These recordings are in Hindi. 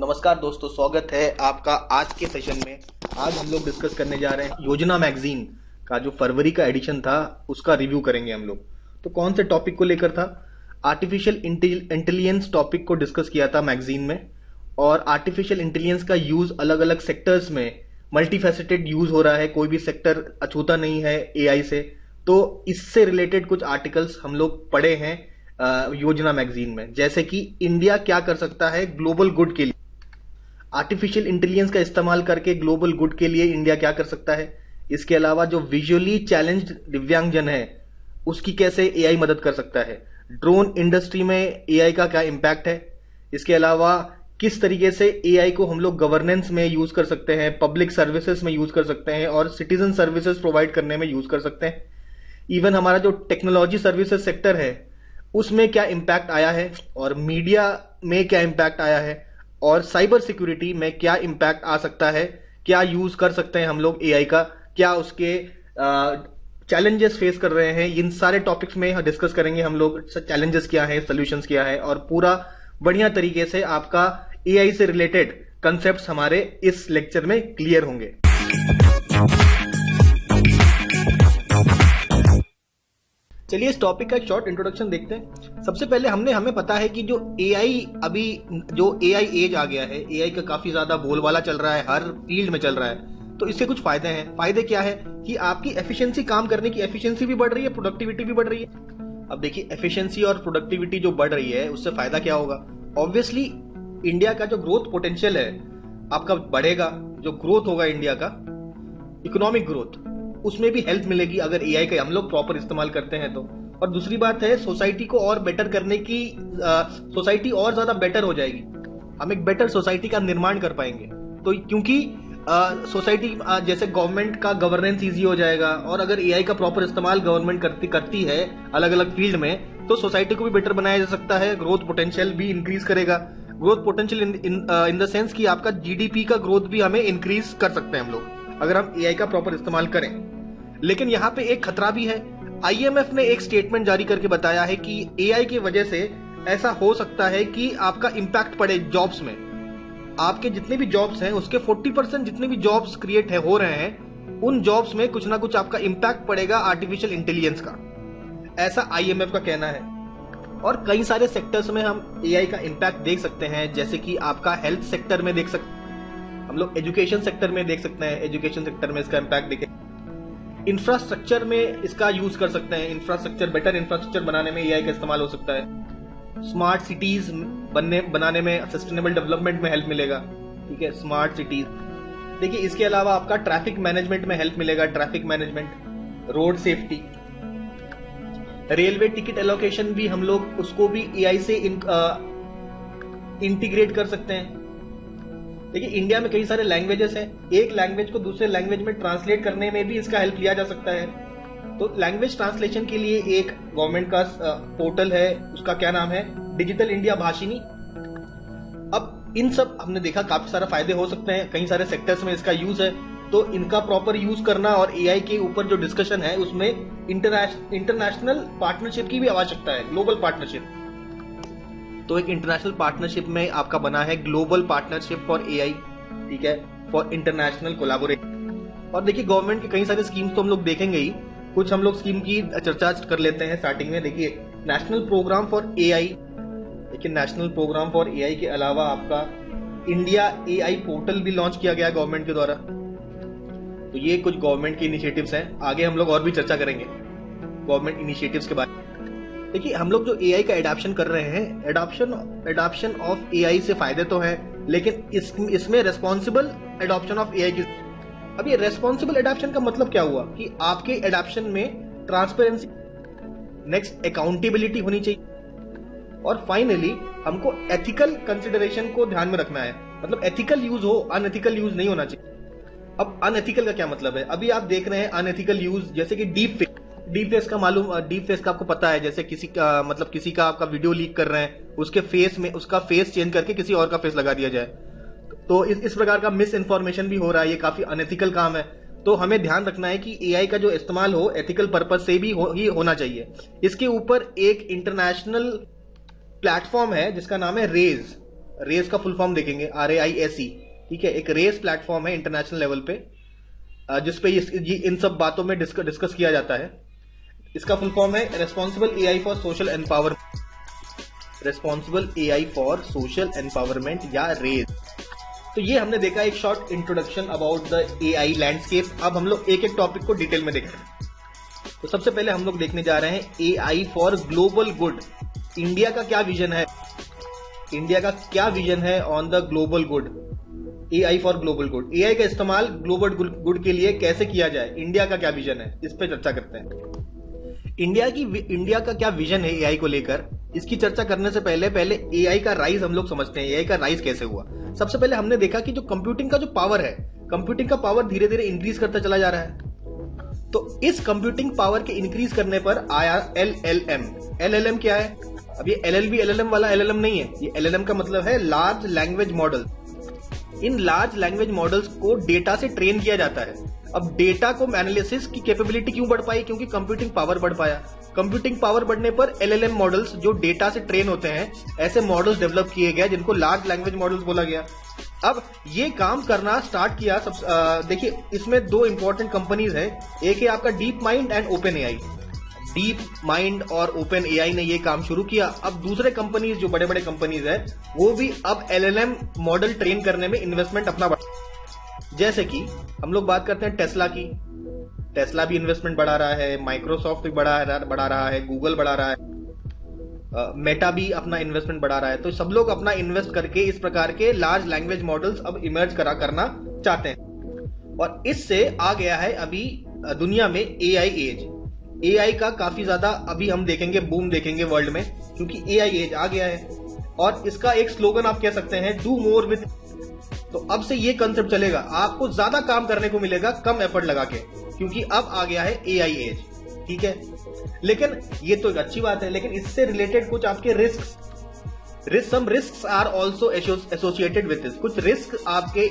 नमस्कार दोस्तों, स्वागत है आपका आज के सेशन में। आज हम लोग डिस्कस करने जा रहे हैं योजना मैगजीन का जो फरवरी का एडिशन था उसका रिव्यू करेंगे हम लोग। तो कौन से टॉपिक को लेकर था? आर्टिफिशियल इंटेलिजेंस टॉपिक को डिस्कस किया था मैगजीन में। और आर्टिफिशियल इंटेलिजेंस का यूज अलग अलग सेक्टर्स में मल्टीफेसेटेड यूज हो रहा है, कोई भी सेक्टर अछूता नहीं है एआई से। तो इससे रिलेटेड कुछ आर्टिकल्स हम लोग पढ़े हैं योजना मैगजीन में, जैसे कि इंडिया क्या कर सकता है ग्लोबल गुड के लिए, आर्टिफिशियल इंटेलिजेंस का इस्तेमाल करके ग्लोबल गुड के लिए इंडिया क्या कर सकता है। इसके अलावा जो विजुअली चैलेंज्ड दिव्यांगजन है उसकी कैसे एआई मदद कर सकता है। ड्रोन इंडस्ट्री में एआई का क्या इम्पैक्ट है। इसके अलावा किस तरीके से एआई को हम लोग गवर्नेंस में यूज कर सकते हैं, पब्लिक सर्विसेज में यूज कर सकते हैं और सिटीजन सर्विसेज प्रोवाइड करने में यूज कर सकते हैं। इवन हमारा जो टेक्नोलॉजी सर्विसेज सेक्टर है उसमें क्या इम्पैक्ट आया है, और मीडिया में क्या इम्पैक्ट आया है, और साइबर सिक्योरिटी में क्या इम्पैक्ट आ सकता है, क्या यूज कर सकते हैं हम लोग एआई का, क्या उसके चैलेंजेस फेस कर रहे हैं। इन सारे टॉपिक्स में डिस्कस करेंगे हम लोग, चैलेंजेस क्या है, सॉल्यूशंस क्या है, और पूरा बढ़िया तरीके से आपका एआई से रिलेटेड कंसेप्ट्स हमारे इस लेक्चर में क्लियर होंगे। चलिए इस टॉपिक का एक शॉर्ट इंट्रोडक्शन देखते हैं। सबसे पहले हमें पता है कि जो एआई अभी जो एआई एज आ गया है, एआई का काफी ज्यादा बोलबाला चल रहा है, हर फील्ड में चल रहा है। तो इससे कुछ फायदे हैं। फायदे क्या है कि आपकी एफिशिएंसी, काम करने की एफिशिएंसी भी बढ़ रही है, प्रोडक्टिविटी भी बढ़ रही है। अब देखिए एफिशिएंसी और प्रोडक्टिविटी जो बढ़ रही है उससे फायदा क्या होगा। ऑब्वियसली इंडिया का जो ग्रोथ पोटेंशियल है आपका बढ़ेगा। जो ग्रोथ होगा इंडिया का, इकोनॉमिक ग्रोथ, उसमें भी हेल्प मिलेगी अगर एआई का हम लोग प्रॉपर इस्तेमाल करते हैं तो। और दूसरी बात है सोसाइटी को और बेटर करने की, सोसाइटी और ज्यादा बेटर हो जाएगी। हम एक बेटर सोसाइटी का निर्माण कर पाएंगे। तो क्योंकि सोसाइटी जैसे गवर्नमेंट का गवर्नेंस इजी हो जाएगा, और अगर एआई का प्रॉपर इस्तेमाल गवर्नमेंट करती है अलग अलग फील्ड में, तो सोसाइटी को भी बेटर बनाया जा सकता है। ग्रोथ पोटेंशियल भी इंक्रीज करेगा। Growth potential in the sense कि आपका जीडीपी का ग्रोथ भी हमें इंक्रीज कर सकते हैं हम लोग अगर हम एआई का प्रॉपर इस्तेमाल करें। लेकिन यहां पे एक खतरा भी है। आईएमएफ ने एक स्टेटमेंट जारी करके बताया है कि एआई की वजह से ऐसा हो सकता है कि आपका इंपैक्ट पड़े जॉब्स में। आपके जितने भी जॉब्स हैं उसके 40% जितने भी जॉब्स क्रिएट हो रहे हैं उन जॉब्स में कुछ ना कुछ आपका इंपैक्ट पड़ेगा आर्टिफिशियल इंटेलिजेंस का, ऐसा आईएमएफ का कहना है। और कई सारे सेक्टर्स में हम एआई का इंपैक्ट देख सकते हैं, जैसे कि आपका हेल्थ सेक्टर में देख सकते हैं, हम लोग एजुकेशन सेक्टर में देख सकते हैं, एजुकेशन सेक्टर में इसका इंपैक्ट दिखे। इंफ्रास्ट्रक्चर में इसका यूज कर सकते हैं, इंफ्रास्ट्रक्चर, बेटर इंफ्रास्ट्रक्चर बनाने में एआई का इस्तेमाल हो सकता है। स्मार्ट सिटीज बनाने में, सस्टेनेबल डेवलपमेंट में हेल्प मिलेगा। ठीक है, स्मार्ट सिटीज। देखिए इसके अलावा आपका ट्रैफिक मैनेजमेंट में हेल्प मिलेगा, traffic management, road safety, railway ticket allocation भी हम लोग उसको भी एआई से इंटीग्रेट कर सकते हैं। देखिए इंडिया में कई सारे लैंग्वेजेस हैं, एक लैंग्वेज को दूसरे लैंग्वेज में ट्रांसलेट करने में भी इसका हेल्प लिया जा सकता है। तो लैंग्वेज ट्रांसलेशन के लिए एक गवर्नमेंट का पोर्टल है, उसका क्या नाम है, डिजिटल इंडिया भाषिनी। अब इन सब हमने देखा काफी सारे फायदे हो सकते हैं, कई सारे सेक्टर्स में इसका यूज है। तो इनका प्रॉपर यूज करना और एआई के ऊपर जो डिस्कशन है उसमें इंटरनेशनल पार्टनरशिप की भी आवश्यकता है, ग्लोबल पार्टनरशिप। तो एक इंटरनेशनल पार्टनरशिप में आपका बना है ग्लोबल पार्टनरशिप फॉर एआई, ठीक है, फॉर इंटरनेशनल कोलैबोरेशन। और देखिए गवर्नमेंट के कई सारे स्कीम्स तो हम लोग देखेंगे ही, कुछ हम लोग स्कीम की चर्चा कर लेते हैं स्टार्टिंग में। देखिए नेशनल प्रोग्राम फॉर एआई, देखिए नेशनल प्रोग्राम फॉर एआई के अलावा आपका इंडिया एआई पोर्टल भी लॉन्च किया गया गवर्नमेंट के द्वारा। तो ये कुछ गवर्नमेंट के इनिशिएटिव्स हैं, आगे हम लोग और भी चर्चा करेंगे गवर्नमेंट इनिशिएटिव्स के बारे में। देखिए हम लोग जो एआई का एडॉप्शन कर रहे हैं, एडॉप्शन ऑफ एआई से फायदे तो हैं, लेकिन इसमें रेस्पॉन्सिबल एडॉप्शन ऑफ एआई की। अब ये रेस्पॉन्सिबल एडॉप्शन का मतलब क्या हुआ कि आपके एडॉप्शन में ट्रांसपेरेंसी, नेक्स्ट अकाउंटेबिलिटी होनी चाहिए, और फाइनली हमको एथिकल कंसिडरेशन को ध्यान में रखना है। मतलब एथिकल यूज हो, अनएथिकल यूज नहीं होना चाहिए। अब अनएथिकल का क्या मतलब है? अभी आप देख रहे हैं अनएथिकल यूज, जैसे कि डीप फेस का मालूम, डीप फेस का आपको पता है, जैसे किसी का आपका वीडियो लीक कर रहे हैं, उसके फेस में उसका फेस चेंज करके किसी और का फेस लगा दिया जाए। तो इस प्रकार का मिस इन्फॉर्मेशन भी हो रहा है, ये काफी अनएथिकल काम है। तो हमें ध्यान रखना है कि एआई का जो इस्तेमाल हो एथिकल पर्पज से भी ही होना चाहिए। इसके ऊपर एक इंटरनेशनल प्लेटफॉर्म है जिसका नाम है रेज, रेस का फुल फॉर्म देखेंगे, RAISE, ठीक है, एक रेस प्लेटफॉर्म है इंटरनेशनल लेवल पे, जिसपे इन सब बातों में डिस्कस किया जाता है। इसका फुल फॉर्म है responsible AI for social empowerment, responsible AI for social empowerment या रेस। तो ये हमने देखा एक short introduction about the AI landscape. अब हम लोग एक एक टॉपिक को डिटेल में देखते हैं। तो सबसे पहले हम लोग देखने जा रहे हैं AI for global good. India का क्या विजन है, इंडिया का क्या विजन है on the global good, AI for global good. AI का इस्तेमाल ग्लोबल गुड के लिए कैसे किया जाए, इंडिया का क्या विजन है, इस पे चर्चा करते हैं। इंडिया का क्या विजन है AI को लेकर, इसकी चर्चा करने से पहले AI का राइज हम लोग समझते हैं। AI का राइज कैसे हुआ। सबसे पहले हमने देखा कि जो कंप्यूटिंग का जो पावर है, कंप्यूटिंग का पावर धीरे धीरे इंक्रीज करता चला जा रहा है। तो इस कंप्यूटिंग पावर के इंक्रीज करने पर आया LLM। LLM क्या है? अब ये LLB LLM वाला LLM नहीं है, ये LLM का मतलब है large language model. In large language models को डेटा से ट्रेन किया जाता है। अब डेटा को एनालिसिस की कैपेबिलिटी क्यों बढ़ पाई? क्योंकि कंप्यूटिंग पावर बढ़ पाया। कंप्यूटिंग पावर बढ़ने पर LLM मॉडल्स जो डेटा से ट्रेन होते हैं, ऐसे मॉडल्स डेवलप किए गए जिनको लार्ज लैंग्वेज मॉडल्स बोला गया। अब ये काम करना स्टार्ट किया देखिए इसमें दो इंपॉर्टेंट कंपनीज हैं, एक है आपका deep mind and open AI। Deep mind और ओपन AI ने ये काम शुरू किया। अब दूसरे कंपनीज जो बड़े बड़े कंपनीज है वो भी अब LLM मॉडल ट्रेन करने में इन्वेस्टमेंट अपना बढ़ा। जैसे कि हम लोग बात करते हैं टेस्ला की, टेस्ला भी इन्वेस्टमेंट बढ़ा रहा है, माइक्रोसॉफ्ट भी बढ़ा रहा है, गूगल बढ़ा रहा है, मेटा भी अपना इन्वेस्टमेंट बढ़ा रहा है। तो सब लोग अपना इन्वेस्ट करके इस प्रकार के लार्ज लैंग्वेज मॉडल्स अब इमर्ज करना चाहते हैं। और इससे आ गया है अभी दुनिया में AI एज। AI का काफी ज्यादा अभी हम देखेंगे, बूम देखेंगे वर्ल्ड में, क्योंकि AI एज आ गया है। और इसका एक स्लोगन आप कह सकते हैं, डू मोर विथ। तो अब से ये कंसेप्ट चलेगा, आपको ज्यादा काम करने को मिलेगा कम एफर्ट लगा के, क्योंकि अब आ गया है AI एज, ठीक है। लेकिन ये तो एक अच्छी बात है, लेकिन इससे रिलेटेड कुछ आपके some risks are also associated with this. कुछ रिस्क आपके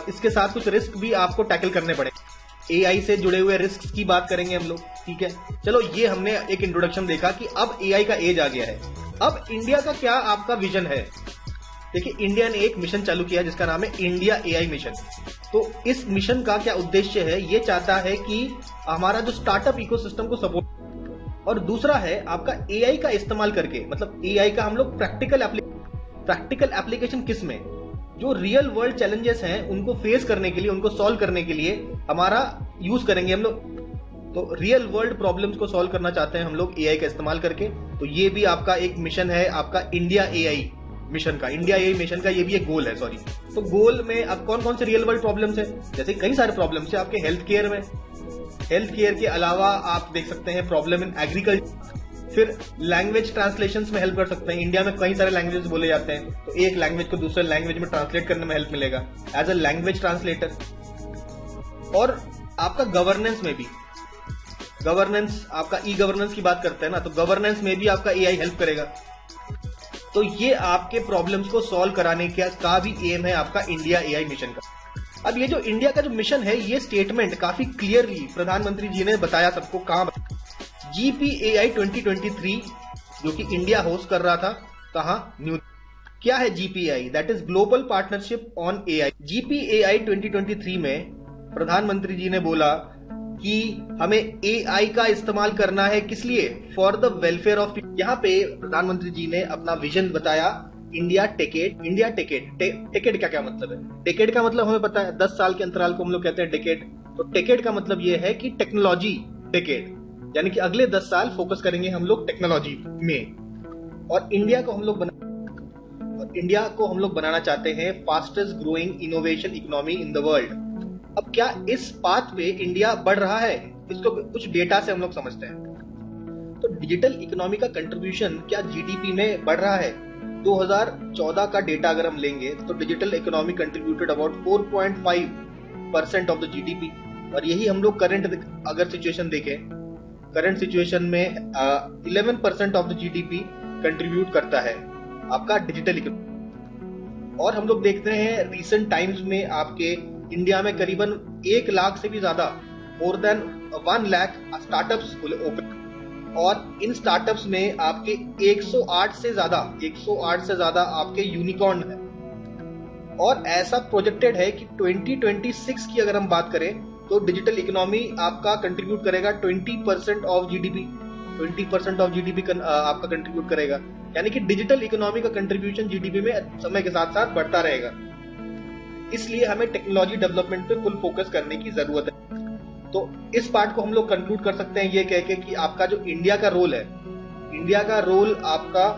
इसके साथ कुछ रिस्क भी आपको टैकल करने पड़े। AI से जुड़े हुए रिस्क की बात करेंगे हम लोग, ठीक है। चलो ये हमने एक इंट्रोडक्शन देखा कि अब AI का एज आ गया है। अब इंडिया का क्या आपका विजन है? देखिए इंडिया ने एक मिशन चालू किया जिसका नाम है इंडिया AI मिशन। तो इस मिशन का क्या उद्देश्य है? ये चाहता है कि हमारा जो स्टार्टअप इकोसिस्टम को सपोर्ट, और दूसरा है आपका AI का इस्तेमाल करके, मतलब AI का हम लोग प्रैक्टिकल एप्लीकेशन किस में, जो रियल वर्ल्ड चैलेंजेस हैं उनको फेस करने के लिए, उनको सॉल्व करने के लिए हमारा यूज करेंगे हम लोग। तो रियल वर्ल्ड प्रॉब्लम्स को सॉल्व करना चाहते हैं हम लोग AI का इस्तेमाल करके। तो ये भी आपका एक मिशन है, आपका इंडिया AI मिशन का, इंडिया AI मिशन का ये भी एक गोल है, सॉरी। तो गोल में अब कौन कौन से रियल वर्ल्ड प्रॉब्लम्स है? जैसे कई सारे प्रॉब्लम्स है आपके हेल्थ केयर में। हेल्थ केयर के अलावा आप देख सकते हैं प्रॉब्लम इन एग्रीकल्चर, फिर लैंग्वेज ट्रांसलेशन में हेल्प कर सकते हैं। इंडिया में कई सारे लैंग्वेजेस बोले जाते हैं, तो एक लैंग्वेज को दूसरे लैंग्वेज में ट्रांसलेट करने में हेल्प मिलेगा एज अ लैंग्वेज ट्रांसलेटर। और आपका गवर्नेंस में भी, गवर्नेंस आपका गवर्नेंस की बात करते हैं ना, तो गवर्नेंस में भी आपका AI हेल्प करेगा। तो ये आपके प्रॉब्लम्स को सॉल्व कराने का भी एम है आपका इंडिया AI मिशन का। अब ये जो इंडिया का जो मिशन है, ये स्टेटमेंट काफी क्लियरली प्रधानमंत्री जी ने बताया सबको। कहां? GPAI 2023 जो कि इंडिया होस्ट कर रहा था, कहां? न्यू। क्या है GPAI? That is global partnership on AI। GPAI 2023 में प्रधानमंत्री जी ने बोला कि हमें AI का इस्तेमाल करना है, किस लिए? For the welfare of. यहाँ पे प्रधानमंत्री जी ने अपना विजन बताया, इंडिया टेकेड। इंडिया टेकेड का क्या मतलब है? टेकेड का मतलब हमें पता है, 10 साल के अंतराल को हम लोग कहते हैं टेकेड। तो टेकेड का मतलब ये है कि टेक्नोलॉजी टेकेड, यानी कि अगले 10 साल फोकस करेंगे हम लोग टेक्नोलॉजी में। और इंडिया को हम लोग बनाना चाहते हैं fastest growing innovation economy in the world. अब क्या इस पाथ पे इंडिया बढ़ रहा है? इसको कुछ डेटा से हम लोग समझते हैं। तो डिजिटल इकोनॉमी का कंट्रीब्यूशन क्या GDP में बढ़ रहा है? 2014 का डेटा अगर हम लेंगे तो digital economy contributed about 4.5% of the GDP। और यही हम लोग करंट अगर सिचुएशन देखें, करंट सिचुएशन में 11% ऑफ द GDP कंट्रीब्यूट करता है आपका डिजिटल इकोनॉमी। और हम लोग देखते हैं रिसेंट टाइम्स में आपके इंडिया में करीबन 1 लाख से भी ज्यादा, more than 1 lakh startups open. और इन स्टार्टअप्स में आपके 108 से ज्यादा आपके यूनिकॉर्न है। और ऐसा प्रोजेक्टेड है कि 2026 की अगर हम बात करें तो डिजिटल इकोनॉमी आपका कंट्रीब्यूट करेगा 20% ऑफ जीडीपी, 20% ऑफ जीडीपी आपका कंट्रीब्यूट करेगा। यानी कि डिजिटल इकोनॉमी का कंट्रीब्यूशन जीडीपी में समय के साथ साथ बढ़ता रहेगा। इसलिए हमें टेक्नोलॉजी डेवलपमेंट पे फुल फोकस करने की जरूरत है। तो इस पार्ट को हम लोग कंक्लूड कर सकते हैं ये कह के कि आपका जो इंडिया का रोल आपका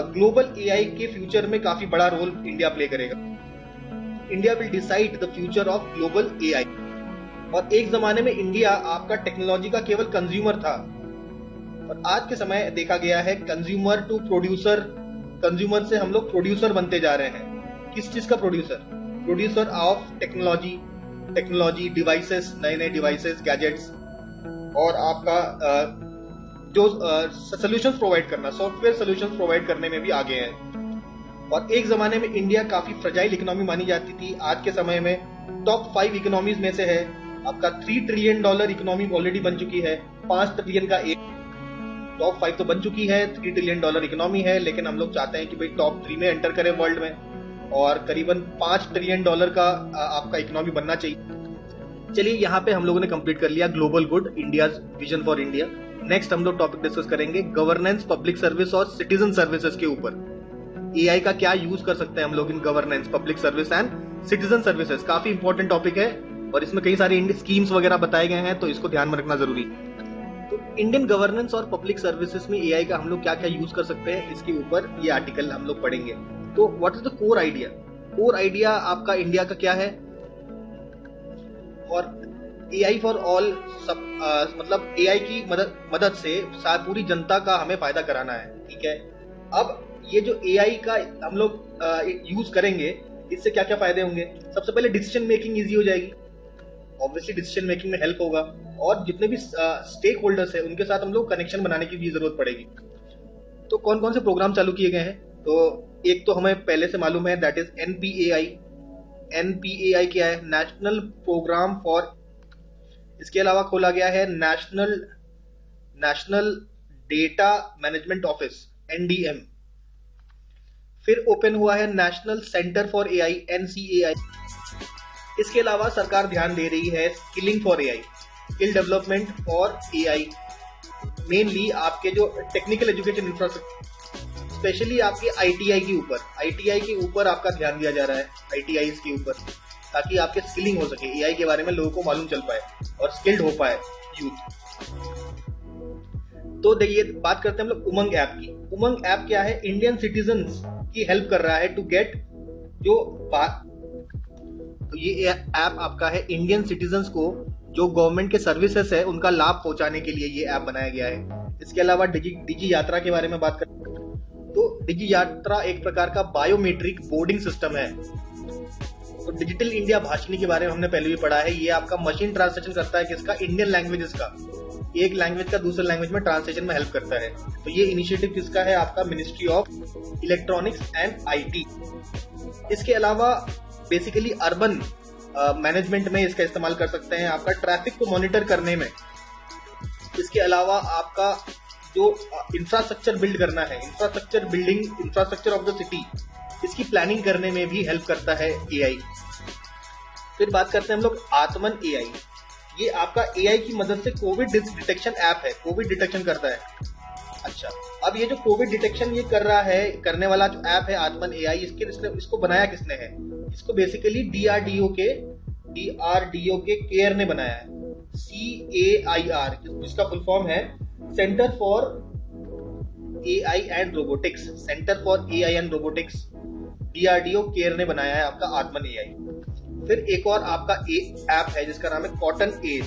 ग्लोबल एआई के फ्यूचर में काफी बड़ा रोल इंडिया प्ले करेगा। India will decide the future of global AI. और एक जमाने में इंडिया आपका टेक्नोलॉजी का केवल कंज्यूमर था, और आज के समय देखा गया है कंज्यूमर टू प्रोड्यूसर, कंज्यूमर से हम लोग प्रोड्यूसर बनते जा रहे हैं। किस चीज का प्रोड्यूसर ऑफ टेक्नोलॉजी डिवाइसेस, नए डिवाइसेस, गैजेट्स, और आपका जो सॉल्यूशंस प्रोवाइड करना, सॉफ्टवेयर सॉल्यूशंस प्रोवाइड करने में भी आगे हैं। और एक जमाने में इंडिया काफी फ्रजाइल इकोनॉमी मानी जाती थी, आज के समय में टॉप 5 इकोनॉमीज में से है। आपका $3 ट्रिलियन इकोनॉमी ऑलरेडी बन चुकी है, 5 ट्रिलियन का एक टॉप 5 तो बन चुकी है, $3 ट्रिलियन इकोनॉमी है। लेकिन हम लोग चाहते हैं कि भाई टॉप 3 में एंटर करें वर्ल्ड में, और करीबन $5 ट्रिलियन का आपका इकोनॉमी बनना चाहिए। चलिए यहाँ पे हम लोगों ने कंप्लीट कर लिया global good, India's vision for India. Next हम लोग टॉपिक डिस्कस करेंगे गवर्नेंस, पब्लिक सर्विस और सिटीजन सर्विसेज के ऊपर। एआई का क्या यूज कर सकते हैं हम लोग in governance, public service and citizen services. काफी इंपॉर्टेंट टॉपिक है और इसमें कई सारे स्कीम्स वगैरह बताए गए हैं, तो इसको ध्यान में रखना जरूरी है। तो इंडियन गवर्नेंस और पब्लिक सर्विसेज में एआई का हम लोग क्या क्या यूज कर सकते हैं, इसके ऊपर ये आर्टिकल हम लोग पढ़ेंगे। तो what is the core idea? Core idea आपका इंडिया का क्या है? और एआई फॉर ऑल, मतलब एआई की मदद से पूरी जनता का हमें फायदा कराना है। ठीक है, अब ये जो एआई का हम लोग यूज करेंगे, इससे क्या क्या फायदे होंगे? सबसे पहले डिसीजन मेकिंग इजी हो जाएगी, ऑब्वियसली डिसीजन मेकिंग में हेल्प होगा, और जितने भी स्टेक होल्डर्स है उनके साथ हम लोग कनेक्शन बनाने की भी जरूरत पड़ेगी। तो कौन कौन से प्रोग्राम चालू किए गए हैं? तो एक तो हमें पहले से मालूम है, दैट इज एनपीएआई। एनपीएआई क्या है? नेशनल प्रोग्राम फॉर, इसके अलावा खोला गया है national data management office, NDM. फिर ओपन हुआ है नेशनल सेंटर फॉर एआई, एनसीएआई। इसके अलावा सरकार ध्यान दे रही है skilling for AI, skill development for AI, mainly आपके जो टेक्निकल एजुकेशन इंफ्रास्ट्रक्चर, स्पेशली आपके आईटीआई के ऊपर आपका ध्यान दिया जा रहा है, आईटीआई के ऊपर, ताकि आपके स्किलिंग हो सके, एआई के बारे में लोगों को मालूम चल पाए और स्किल्ड हो पाए यूथ। तो देखिए बात करते हैं हम लोग उमंग ऐप की। उमंग ऐप क्या है? इंडियन सिटीजन्स की हेल्प कर रहा है टू गेट जो तो ये ऐप आपका है इंडियन सिटीजन्स को जो गवर्नमेंट के सर्विसेज है उनका लाभ पहुंचाने के लिए ये ऐप बनाया गया है। इसके अलावा डिजी यात्रा के बारे में बात करें तो डिजी यात्रा एक प्रकार का बायोमेट्रिक बोर्डिंग सिस्टम है। तो डिजिटल इंडिया भाषिनी के बारे में हमने पहले भी पढ़ा है, ये आपका मशीन ट्रांसलेशन करता है किसका? इंडियन लैंग्वेजेस का, एक लैंग्वेज का दूसरे लैंग्वेज में ट्रांसलेशन में हेल्प करता है। तो ये इनिशिएटिव किसका है? आपका ministry of electronics and IT. इसके अलावा बेसिकली अर्बन मैनेजमेंट में इसका इस्तेमाल कर सकते हैं, आपका ट्रैफिक को मॉनिटर करने में। इसके अलावा आपका जो इंफ्रास्ट्रक्चर बिल्ड करना है, इंफ्रास्ट्रक्चर ऑफ द सिटी, इसकी प्लानिंग करने में भी हेल्प करता है एआई। फिर बात करते हैं हम लोग आत्मन एआई। ये आपका एआई की मदद से कोविड डिटेक्शन ऐप है, कोविड डिटेक्शन करता है। अच्छा, अब ये जो कोविड डिटेक्शन ये कर रहा है, करने वाला जो ऐप है आत्मन एआई, इसको बनाया किसने है? इसको बेसिकली डीआरडीओ के केयर ने बनाया है, CAIR, जिसका फुल फॉर्म है centre for AI and robotics. Centre for AI and robotics DRDO care ने बनाया है आपका आत्मन एआई। फिर एक और आपका ऐप है जिसका नाम है कॉटन एज।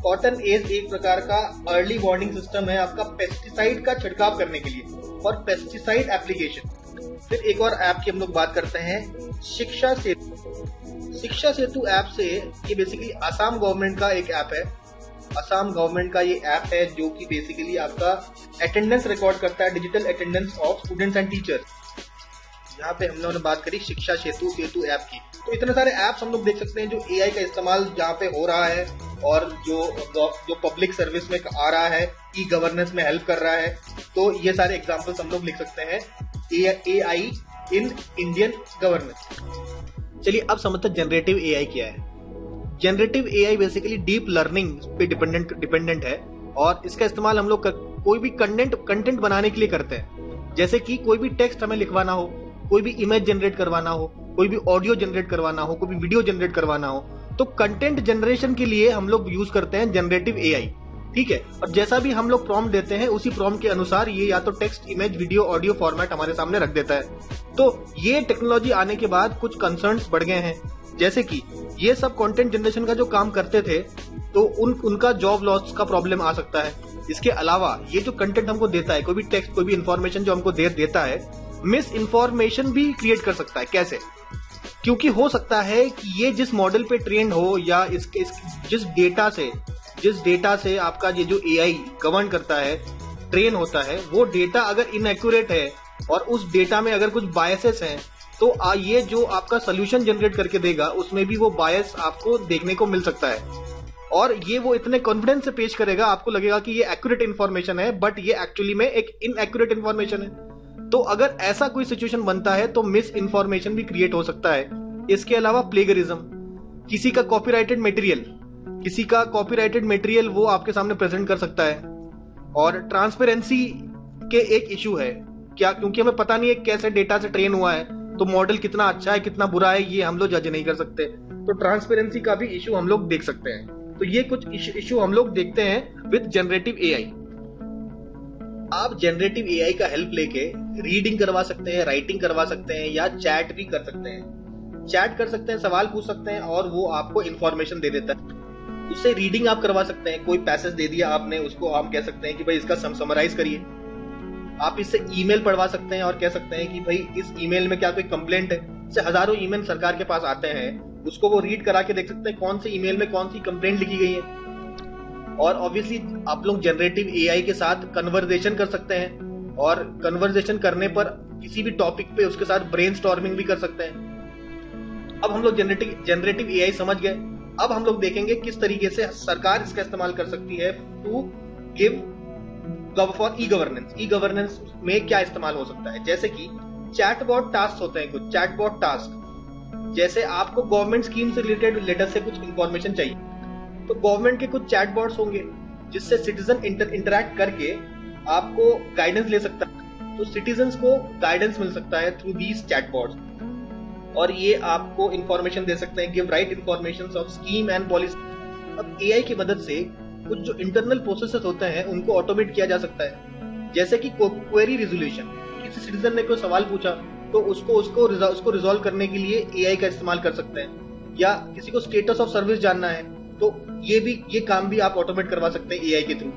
कॉटन एज एक प्रकार का अर्ली वार्निंग सिस्टम है आपका पेस्टिसाइड का छिड़काव करने के लिए, फॉर पेस्टिसाइड एप्लीकेशन। फिर एक और ऐप की हम लोग बात करते हैं शिक्षा सेतु। शिक्षा सेतु ऐप से, ये बेसिकली आसाम गवर्नमेंट का एक ऐप है। असम गवर्नमेंट का ये ऐप है जो कि बेसिकली आपका अटेंडेंस रिकॉर्ड करता है, digital attendance of students and teachers. यहाँ पे हमने बात करी शिक्षा सेतु सेतु ऐप की। तो इतने सारे ऐप्स हम लोग देख सकते हैं जो एआई का इस्तेमाल जहाँ पे हो रहा है और जो पब्लिक सर्विस में आ रहा है, ई गवर्नेंस में हेल्प कर रहा है। तो ये सारे एग्जांपल्स हम लोग लिख सकते हैं एआई इन इंडियन गवर्नेंस। चलिए अब समझते हैं जनरेटिव एआई क्या है। Generative AI basically deep learning पे डिपेंडेंट है और इसका इस्तेमाल हम लोग कोई भी कंटेंट बनाने के लिए करते हैं। जैसे कि कोई भी टेक्स्ट हमें लिखवाना हो, कोई भी इमेज जनरेट करवाना हो, कोई भी ऑडियो जनरेट करवाना हो, कोई भी वीडियो जनरेट करवाना हो, तो कंटेंट जनरेशन के लिए हम लोग यूज करते हैं जनरेटिव एआई। ठीक है, और जैसा भी हम लोग प्रॉम्प्ट देते हैं उसी प्रॉम्प्ट के अनुसार ये या तो text, image, video, audio format हमारे सामने रख देता है। तो ये टेक्नोलॉजी आने के बाद कुछ कंसर्न्स बढ़ गए हैं, जैसे कि ये सब कंटेंट जनरेशन का जो काम करते थे तो उनका जॉब लॉस का प्रॉब्लम आ सकता है। इसके अलावा ये जो कंटेंट हमको देता है, कोई भी टेक्स्ट, कोई भी इंफॉर्मेशन जो हमको देता है, मिस इन्फॉर्मेशन भी क्रिएट कर सकता है। कैसे? क्योंकि हो सकता है कि ये जिस मॉडल पे ट्रेंड हो या जिस डेटा से आपका ये जो एआई गवर्न करता है, ट्रेन होता है, वो डेटा अगर इनएक्यूरेट है और उस डेटा में अगर कुछ बायसेस हैं तो ये जो आपका सोल्यूशन जनरेट करके देगा उसमें भी वो बायस आपको देखने को मिल सकता है। और ये वो इतने कॉन्फिडेंस से पेश करेगा, आपको लगेगा कि ये एक्यूरेट इन्फॉर्मेशन है, बट ये एक्चुअली में एक इनएक्यूरेट इन्फॉर्मेशन है। तो अगर ऐसा कोई सिचुएशन बनता है तो मिस इन्फॉर्मेशन भी क्रिएट हो सकता है। इसके अलावा प्लेगरिज्म, किसी का कॉपीराइटेड मटेरियल वो आपके सामने प्रेजेंट कर सकता है। और ट्रांसपेरेंसी के एक इशू है क्या, क्योंकि हमें पता नहीं है कैसे डेटा से ट्रेन हुआ है, तो मॉडल कितना अच्छा है कितना बुरा है ये हम लोग जज नहीं कर सकते। तो ट्रांसपेरेंसी का भी इशू हम लोग देख सकते हैं। तो ये कुछ इशू हम लोग देखते हैं विद जनरेटिव एआई। आप जनरेटिव एआई का हेल्प लेके रीडिंग करवा सकते हैं, राइटिंग करवा सकते हैं या चैट भी कर सकते हैं। चैट कर सकते हैं, सवाल पूछ सकते हैं और वो आपको इंफॉर्मेशन दे देता है। उससे रीडिंग आप करवा सकते हैं, कोई पैसेज दे दिया आपने, उसको हम कह सकते हैं कि भाई इसका समराइज करिए। आप इससे ईमेल पढ़वा सकते हैं और कह सकते हैं कि भाई इस ईमेल में क्या कोई कंप्लेंट है। इससे हजारों ईमेल सरकार के पास आते हैं, उसको वो रीड करा के देख सकते हैं कौन से ईमेल में कौन सी कंप्लेंट लिखी गई है। और ऑब्वियसली आप लोग जनरेटिव एआई के साथ कन्वर्सेशन कर सकते हैं और कन्वर्सेशन करने पर किसी भी टॉपिक पे उसके साथ ब्रेनस्टॉर्मिंग भी कर सकते हैं। अब हम लोग जनरेटिव एआई समझ गए। अब हम लोग देखेंगे किस तरीके से सरकार इसका इस्तेमाल कर सकती है to give for e governance. E governance में क्या इस्तेमाल हो सकता है, जैसे कि चैटबॉट टास्क होते हैं, कुछ चैटबॉट टास्क। जैसे आपको गवर्नमेंट स्कीम से रिलेटेड लेटर से कुछ इंफॉर्मेशन चाहिए, तो गवर्नमेंट के कुछ चैटबॉट्स होंगे जिससे सिटीजन इंटरैक्ट करके आपको गाइडेंस ले सकता है। तो सिटीजन्स को गाइडेंस मिल सकता है थ्रू दीज चैटबॉट्स और ये आपको इंफॉर्मेशन दे सकते हैं, give right information of scheme and policy. अब एआई की मदद से कुछ जो इंटरनल प्रोसेसेस होते हैं उनको ऑटोमेट किया जा सकता है। जैसे कि क्वेरी रिजोल्यूशन, किसी सिटीजन ने कोई सवाल पूछा तो उसको रिजॉल्व करने के लिए एआई का इस्तेमाल कर सकते हैं। या किसी को स्टेटस ऑफ सर्विस जानना है तो ये काम भी आप ऑटोमेट करवा सकते हैं एआई के थ्रू।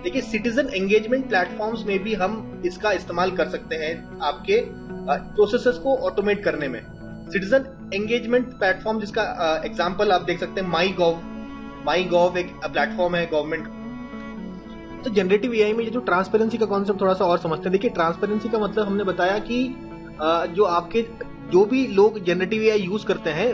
देखिए, सिटीजन एंगेजमेंट प्लेटफॉर्म्स में भी हम इसका इस्तेमाल कर सकते हैं आपके प्रोसेसेस को ऑटोमेट करने में। सिटीजन एंगेजमेंट प्लेटफॉर्म जिसका एग्जांपल आप देख सकते हैं माई गॉव एक प्लेटफॉर्म है गवर्नमेंट। तो जनरेटिव एआई में ये जो ट्रांसपेरेंसी का कॉन्सेप्ट थोड़ा सा और समझते हैं। देखिए, ट्रांसपेरेंसी का मतलब हमने बताया कि जो भी लोग जनरेटिव एआई यूज करते हैं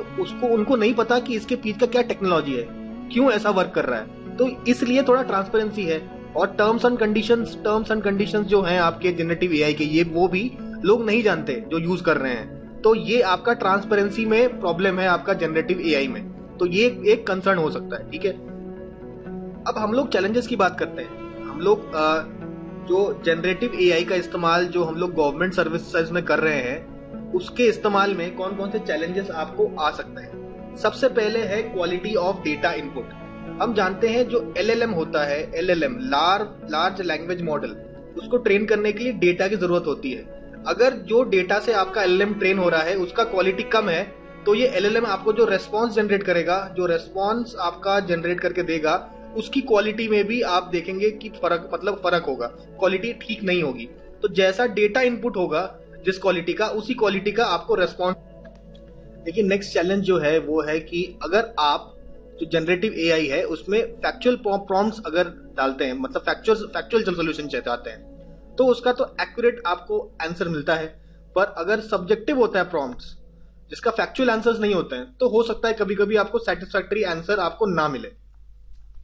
उनको नहीं पता कि इसके पीछे का क्या टेक्नोलॉजी है, क्यों ऐसा वर्क कर रहा है। तो इसलिए थोड़ा ट्रांसपेरेंसी है। और टर्म्स एंड कंडीशंस जो हैं आपके जनरेटिव एआई के, ये वो भी लोग नहीं जानते जो यूज कर रहे हैं। तो ये आपका ट्रांसपेरेंसी में प्रॉब्लम है आपका जनरेटिव एआई में। तो ये एक कंसर्न हो सकता है। ठीक है, अब हम लोग चैलेंजेस की बात करते हैं। हम लोग जो जनरेटिव एआई का इस्तेमाल जो हम लोग गवर्नमेंट सर्विसेज में कर रहे हैं, उसके इस्तेमाल में कौन कौन से चैलेंजेस आपको आ सकते हैं। सबसे पहले है क्वालिटी ऑफ डेटा इनपुट। हम जानते हैं जो एलएलएम होता है, एलएलएम लार्ज लैंग्वेज मॉडल, उसको ट्रेन करने के लिए डेटा की जरूरत होती है। अगर जो डेटा से आपका एलएलएम ट्रेन हो रहा है उसका क्वालिटी कम है तो ये एलएलएम आपको जो रेस्पॉन्स जनरेट करेगा, जो रेस्पॉन्स आपका जनरेट करके देगा, उसकी क्वालिटी में भी आप देखेंगे कि फर्क होगा, क्वालिटी ठीक नहीं होगी। तो जैसा डेटा इनपुट होगा जिस क्वालिटी का, उसी क्वालिटी का आपको रेस्पॉन्स। देखिए, नेक्स्ट चैलेंज जो है वो है कि अगर आप जो जनरेटिव एआई है उसमें फैक्चुअल प्रॉम्प्ट्स अगर डालते हैं, मतलब फैक्चुअल सोल्यूशन चाहते हैं, तो उसका तो एक्यूरेट आपको आंसर मिलता है, पर अगर सब्जेक्टिव होता है प्रॉम्प्ट्स जिसका फैक्चुअल आंसर्स नहीं होते हैं, तो हो सकता है कभी कभी आपको सेटिस्फैक्टरी आंसर आपको ना मिले।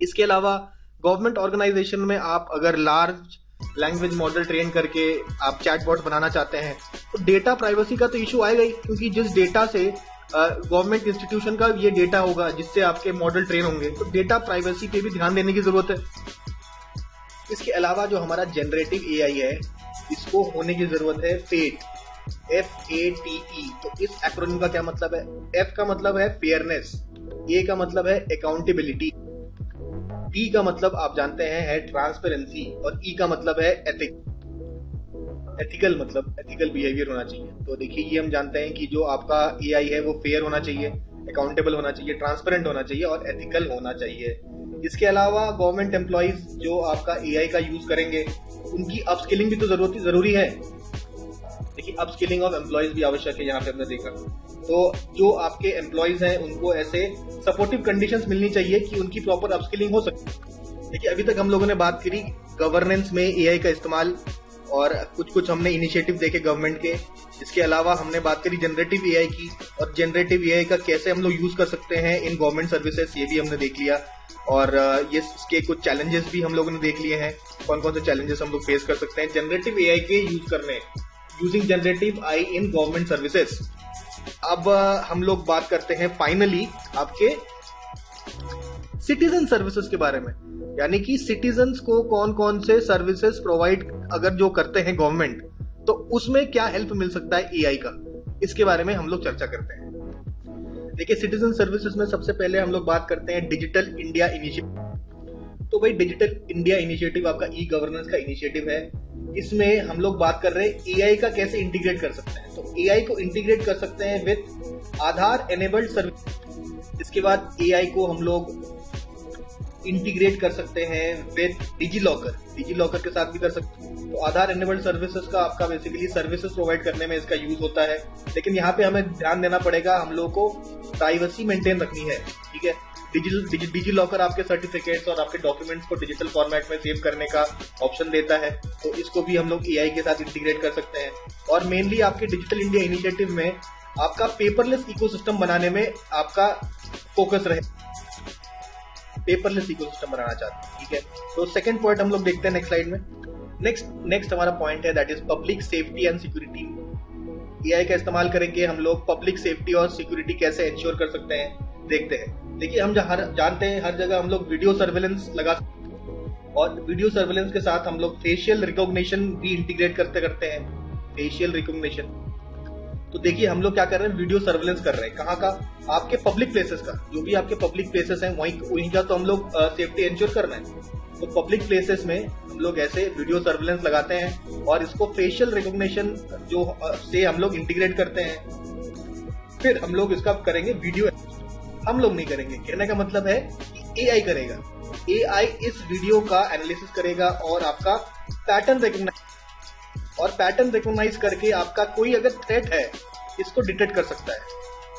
इसके अलावा गवर्नमेंट ऑर्गेनाइजेशन में आप अगर लार्ज लैंग्वेज मॉडल ट्रेन करके आप चैटबॉट बनाना चाहते हैं, तो डेटा प्राइवेसी का तो इशू आएगा ही, क्योंकि जिस डेटा से गवर्नमेंट इंस्टीट्यूशन का ये डेटा होगा जिससे आपके मॉडल ट्रेन होंगे, तो डेटा प्राइवेसी पे भी ध्यान देने की जरूरत है। इसके अलावा जो हमारा जनरेटिव एआई है, इसको होने की जरूरत है फेट, FATE। तो इस एक्रोनिम का क्या मतलब है? F का मतलब है फेयरनेस, A का मतलब है अकाउंटेबिलिटी, T का मतलब आप जानते हैं है ट्रांसपेरेंसी, और E का मतलब है एथिकल, मतलब एथिकल बिहेवियर होना चाहिए। तो देखिए ये हम जानते हैं कि जो आपका एआई है वो फेयर होना चाहिए, अकाउंटेबल होना चाहिए, ट्रांसपेरेंट होना चाहिए और एथिकल होना चाहिए। इसके अलावा गवर्नमेंट एम्प्लॉइज जो आपका एआई का यूज करेंगे, उनकी अपस्किलिंग भी तो जरूरी है। देखिए अपस्किलिंग ऑफ एम्प्लॉइज भी आवश्यक है, यहाँ पे हमने देखा। तो जो आपके एम्प्लॉइज हैं उनको ऐसे सपोर्टिव कंडीशंस मिलनी चाहिए कि उनकी प्रॉपर अपस्किलिंग हो सके। देखिए अभी तक हम लोगों ने बात करी गवर्नेंस में एआई का इस्तेमाल, और कुछ हमने इनिशिएटिव देखे गवर्नमेंट के। इसके अलावा हमने बात करी जनरेटिव एआई की, और जनरेटिव एआई का कैसे हम लोग यूज कर सकते हैं इन गवर्नमेंट सर्विसेज, ये भी हमने देख लिया। और ये इसके कुछ चैलेंजेस भी हम लोगों ने देख लिए हैं, कौन कौन से चैलेंजेस हम लोग फेस कर सकते हैं जनरेटिव एआई के यूज करने, using generative I in government services. अब हम लोग बात करते हैं फाइनली आपके सिटीजन सर्विसेज के बारे में, यानी कि सिटीजन्स को कौन कौन से सर्विसेज प्रोवाइड अगर जो करते हैं गवर्नमेंट, तो उसमें क्या हेल्प मिल सकता है एआई का, इसके बारे में हम लोग चर्चा करते हैं। देखिए सिटीजन सर्विसेज में सबसे पहले हम लोग बात करते हैं डिजिटल इंडिया इनिशिएटिव। तो भाई डिजिटल इंडिया इनिशिएटिव आपका ई गवर्नेंस का इनिशिएटिव है। इसमें हम लोग बात कर रहे हैं एआई का कैसे इंटीग्रेट कर सकते हैं। तो एआई को इंटीग्रेट कर सकते हैं विद आधार एनेबल्ड सर्विस। इसके बाद एआई को हम लोग इंटीग्रेट कर सकते हैं विद डिजीलॉकर के साथ भी कर सकते हैं। तो आधार एनेबल्ड सर्विसेज का आपका बेसिकली सर्विसेज प्रोवाइड करने में इसका यूज होता है, लेकिन यहाँ पे हमें ध्यान देना पड़ेगा, हम लोगों को प्राइवेसी मेंटेन रखनी है, ठीक है। डिजीलॉकर आपके सर्टिफिकेट्स और आपके डॉक्यूमेंट्स को डिजिटल फॉर्मेट में सेव करने का ऑप्शन देता है, तो इसको भी हम लोग एआई के साथ इंटीग्रेट कर सकते हैं। और मेनली आपके डिजिटल इंडिया इनिशिएटिव में आपका पेपरलेस इकोसिस्टम बनाने में आपका फोकस रहे, पेपरलेस इकोसिस्टम बनाना चाहते हैं, ठीक है। तो सेकंड पॉइंट हम लोग देखते हैं नेक्स्ट स्लाइड में। नेक्स्ट हमारा पॉइंट है that is public safety and security. AI का इस्तेमाल करेंगे हम लोग पब्लिक सेफ्टी और सिक्योरिटी कैसे इंश्योर कर सकते हैं, देखते हैं। देखिए हम जानते हैं हर जगह हम लोग वीडियो सर्वेलेंस लगा सकते हैं, और वीडियो सर्वेलेंस के साथ हम लोग फेशियल रिकॉग्निशन भी इंटीग्रेट करते हैं, फेशियल रिकॉग्निशन। तो देखिए हम लोग क्या कर रहे हैं, वीडियो सर्वेलेंस कर रहे हैं, कहाँ का, आपके पब्लिक प्लेसेस का, जो भी आपके पब्लिक प्लेसेस हैं वहीं का तो हम लोग सेफ्टी इंश्योर कर रहे हैं। तो पब्लिक प्लेसेस में हम लोग ऐसे वीडियो सर्वेलेंस लगाते हैं और इसको फेशियल रिकॉग्निशन जो से हम लोग इंटीग्रेट करते हैं। फिर हम लोग इसका करेंगे वीडियो, हम लोग नहीं करेंगे, कहने का मतलब है कि एआई करेगा। एआई इस वीडियो का एनालिसिस करेगा और आपका पैटर्न रिकॉग्नाइज करके आपका कोई अगर थ्रेट है इसको डिटेक्ट कर सकता है,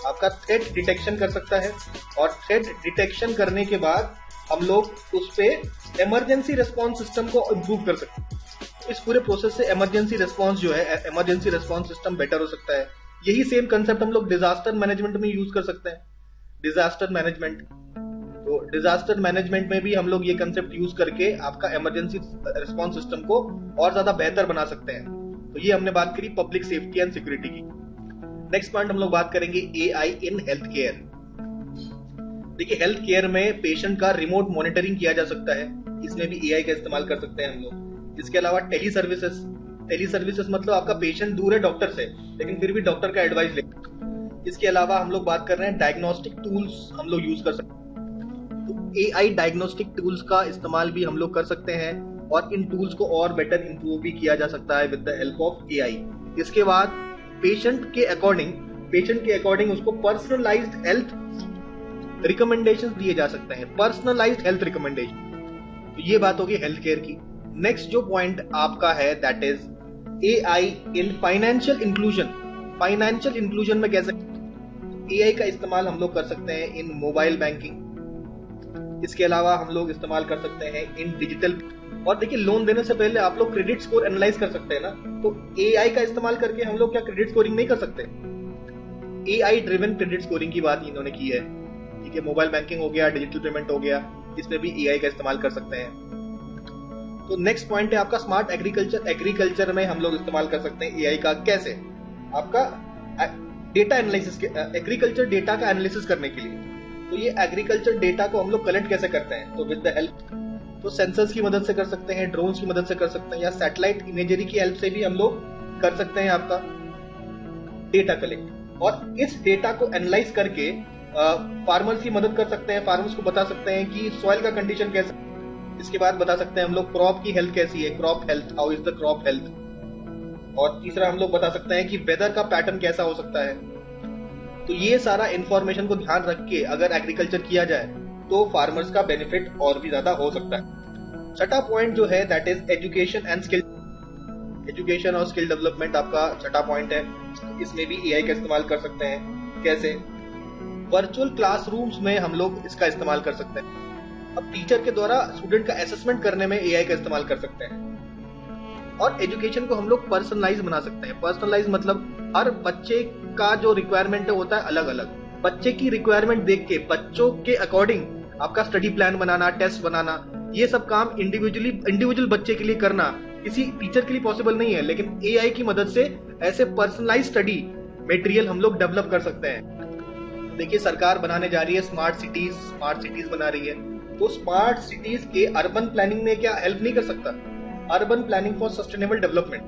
आपका थ्रेट डिटेक्शन कर सकता है। और थ्रेट डिटेक्शन करने के बाद हम लोग उस पे इमरजेंसी रिस्पांस सिस्टम को इम्प्रूव कर सकते हैं। इस पूरे प्रोसेस से इमरजेंसी रिस्पांस जो है, इमरजेंसी रिस्पांस सिस्टम बेटर हो सकता है। यही सेम कंसेप्ट हम लोग डिजास्टर मैनेजमेंट में यूज कर सकते हैं, डिजास्टर मैनेजमेंट। तो डिजास्टर मैनेजमेंट में भी हम लोग ये कंसेप्ट यूज करके आपका इमरजेंसी रिस्पांस सिस्टम को और ज्यादा बेहतर बना सकते हैं। तो ये हमने बात करी पब्लिक सेफ्टी एंड सिक्योरिटी की। नेक्स्ट पॉइंट हम लोग बात करेंगे एआई इन हेल्थ केयर। देखिए हेल्थ केयर में पेशेंट का रिमोट मॉनिटरिंग किया जा सकता है, इसमें भी एआई का इस्तेमाल कर सकते हैं हम लोग। इसके अलावा टेली सर्विसेज मतलब आपका पेशेंट दूर है डॉक्टर से, लेकिन फिर भी डॉक्टर का एडवाइस ले। इसके अलावा हम लोग बात कर रहे हैं डायग्नोस्टिक टूल्स हम लोग यूज कर सकते हैं। तो एआई डायग्नोस्टिक टूल्स का इस्तेमाल भी हम लोग कर सकते हैं, और इन टूल्स को और बेटर इंप्रूव भी किया जा सकता है with the help of AI. इसके बाद पेशेंट के अकॉर्डिंग उसको पर्सनलाइज्ड हेल्थ रिकमेंडेशंस दिए जा सकते हैं, पर्सनलाइज्ड हेल्थ रिकमेंडेशन। तो ये बात होगी हेल्थ केयर की। नेक्स्ट जो पॉइंट आपका है that is AI in financial inclusion में कैसे एआई का इस्तेमाल हम लोग कर सकते हैं इन मोबाइल बैंकिंग। इसके अलावा हम लोग इस्तेमाल कर सकते हैं इन डिजिटल। और देखिए, लोन देने से पहले आप लोग क्रेडिट स्कोर एनालाइज कर सकते हैं ना, तो एआई का इस्तेमाल करके हम लोग क्या क्रेडिट स्कोरिंग नहीं कर सकते? एआई ड्रिवन क्रेडिट स्कोरिंग की बात इन्होंने की है। ठीक है, मोबाइल बैंकिंग हो गया, डिजिटल पेमेंट हो गया, इसमें भी एआई का इस्तेमाल कर सकते हैं। तो नेक्स्ट पॉइंट है आपका स्मार्ट एग्रीकल्चर। एग्रीकल्चर में हम लोग इस्तेमाल कर सकते हैं एआई का। कैसे? आपका डेटा एनालिसिस, एग्रीकल्चर डेटा का एनालिसिस करने के लिए। तो ये एग्रीकल्चर डेटा को हम लोग कलेक्ट कैसे करते हैं? तो विद द हेल्प, तो सेंसर्स की मदद से कर सकते हैं, ड्रोन्स की मदद से कर सकते हैं, या सैटेलाइट इमेजरी की हेल्प से भी हम लोग कर सकते हैं आपका डेटा कलेक्ट। और इस डेटा को एनालाइज करके फार्मर्स की मदद कर सकते हैं। फार्मर्स को बता सकते हैं कि सॉइल का कंडीशन कैसा। इसके बाद बता सकते हैं हम लोग क्रॉप की हेल्थ कैसी है, crop health, how is the crop health. और तीसरा हम लोग बता सकते हैं कि वेदर का पैटर्न कैसा हो सकता है। तो ये सारा इंफॉर्मेशन को ध्यान रख के अगर एग्रीकल्चर किया जाए तो फार्मर्स का बेनिफिट और भी ज्यादा हो सकता है। छठा पॉइंट जो है that is education and skill. Education और स्किल डेवलपमेंट आपका छठा पॉइंट है। इसमें भी एआई का इस्तेमाल कर सकते हैं। कैसे? वर्चुअल क्लासरूम्स में हम लोग इसका इस्तेमाल कर सकते हैं। अब टीचर के द्वारा स्टूडेंट का असेसमेंट करने में एआई का इस्तेमाल कर सकते हैं। और एजुकेशन को हम लोग पर्सनलाइज बना सकते हैं। पर्सनलाइज मतलब हर बच्चे का जो रिक्वायरमेंट है होता है अलग अलग। बच्चे की रिक्वायरमेंट देख के बच्चों के अकॉर्डिंग आपका स्टडी प्लान बनाना, टेस्ट बनाना, ये सब काम इंडिविजुअल बच्चे के लिए करना किसी टीचर के लिए पॉसिबल नहीं है। लेकिन एआई की मदद से ऐसे पर्सनलाइज स्टडी मटेरियल हम लोग डेवलप कर सकते हैं। देखिए, सरकार बनाने जा रही है स्मार्ट सिटीज बना रही है। तो स्मार्ट सिटीज के अर्बन प्लानिंग में क्या हेल्प नहीं कर सकता? Urban planning for sustainable development.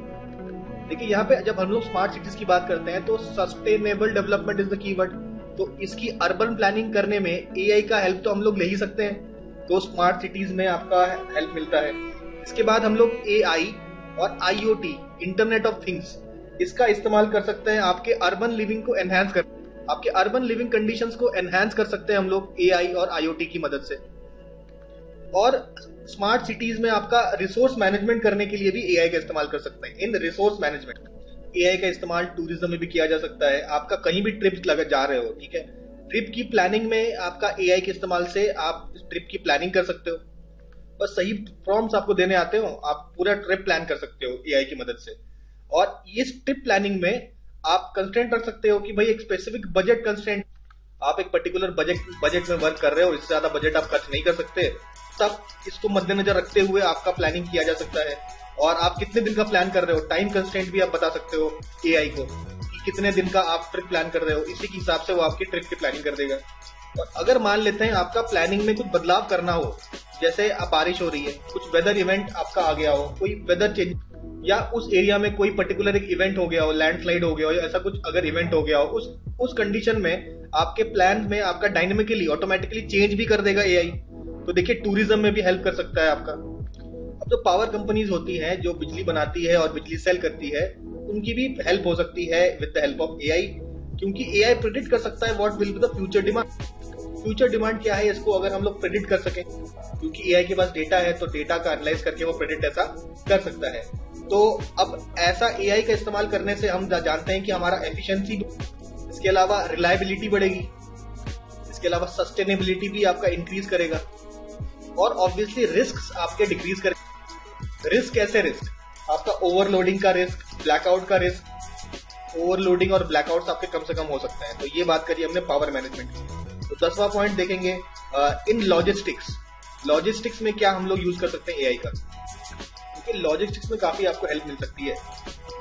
देखिए, यहाँ पे जब हम लोग स्मार्ट सिटीज की बात करते हैं तो sustainable development is the keyword. तो इसकी अर्बन प्लानिंग करने में एआई का हेल्प तो हम लोग ले ही सकते हैं। तो स्मार्ट सिटीज में आपका हेल्प मिलता है। इसके बाद हम लोग एआई और आईओटी, इंटरनेट ऑफ थिंग्स, इसका इस्तेमाल कर सकते हैं आपके अर्बन लिविंग को एनहांस कर, आपके अर्बन लिविंग कंडीशंस को एनहांस कर सकते हैं हम लोग एआई और आईओटी की मदद से। और स्मार्ट सिटीज में आपका रिसोर्स मैनेजमेंट करने के लिए भी एआई का इस्तेमाल कर सकते हैं। इन रिसोर्स मैनेजमेंट एआई का इस्तेमाल टूरिज्म में भी किया जा सकता है। आपका कहीं भी ट्रिप लगा जा रहे हो, ठीक है, ट्रिप की प्लानिंग में आपका एआई के इस्तेमाल से आप ट्रिप की प्लानिंग कर सकते हो। बस सही प्रॉम्प्ट्स आपको देने आते हो, आप पूरा ट्रिप प्लान कर सकते हो एआई की मदद से। और इस ट्रिप प्लानिंग में आप कंस्ट्रेंट रख सकते हो कि भाई एक स्पेसिफिक बजट कंस्ट्रेंट, आप एक पर्टिकुलर बजट में वर्क कर रहे हो, इससे ज्यादा बजट आप खर्च नहीं कर सकते। तब इसको मद्देनजर रखते हुए आपका प्लानिंग किया जा सकता है। और आप कितने दिन का प्लान कर रहे हो, टाइम कंस्ट्रेंट भी आप बता सकते हो एआई को कि कितने दिन का आप ट्रिप प्लान कर रहे हो। इसी के हिसाब से वो आपकी ट्रिप की प्लानिंग कर देगा। और अगर मान लेते हैं आपका प्लानिंग में कुछ बदलाव करना हो, जैसे अब बारिश हो रही है, कुछ वेदर इवेंट आपका आ गया हो, कोई वेदर चेंज, या उस एरिया में कोई पर्टिकुलर एक इवेंट हो गया हो, लैंडस्लाइड हो गया हो, या ऐसा कुछ अगर इवेंट हो गया हो, उस कंडीशन में आपके प्लान में आपका डायनेमिकली ऑटोमेटिकली चेंज भी कर देगा एआई। तो देखिए, टूरिज्म में भी हेल्प कर सकता है आपका। अब जो पावर कंपनीज होती हैं जो बिजली बनाती है और बिजली सेल करती है, उनकी भी हेल्प हो सकती है with the help of AI, क्योंकि एआई प्रेडिक्ट कर सकता है what will be the future demand. Future demand क्या है, इसको अगर हम लोग प्रेडिक्ट कर सकें, क्योंकि एआई के पास डेटा है, तो डेटा का एनालाइज करके वो प्रेडिक्ट ऐसा कर सकता है। तो अब ऐसा एआई का इस्तेमाल करने से हम जानते हैं कि हमारा एफिशिएंसी, इसके अलावा रिलायबिलिटी बढ़ेगी, इसके अलावा सस्टेनेबिलिटी भी आपका इंक्रीज करेगा, और ऑब्वियसली रिस्क आपके डिक्रीज करेंगे। रिस्क कैसे? रिस्क आपका ओवरलोडिंग का रिस्क, ब्लैकआउट का रिस्क, ओवरलोडिंग और ब्लैकआउट्स आपके कम से कम हो सकते हैं। तो ये बात करी हमने पावर मैनेजमेंट की। तो 10वां पॉइंट देखेंगे इन लॉजिस्टिक्स में क्या हम लोग यूज कर सकते हैं एआई का, क्योंकि लॉजिस्टिक्स में काफी आपको हेल्प मिल सकती है।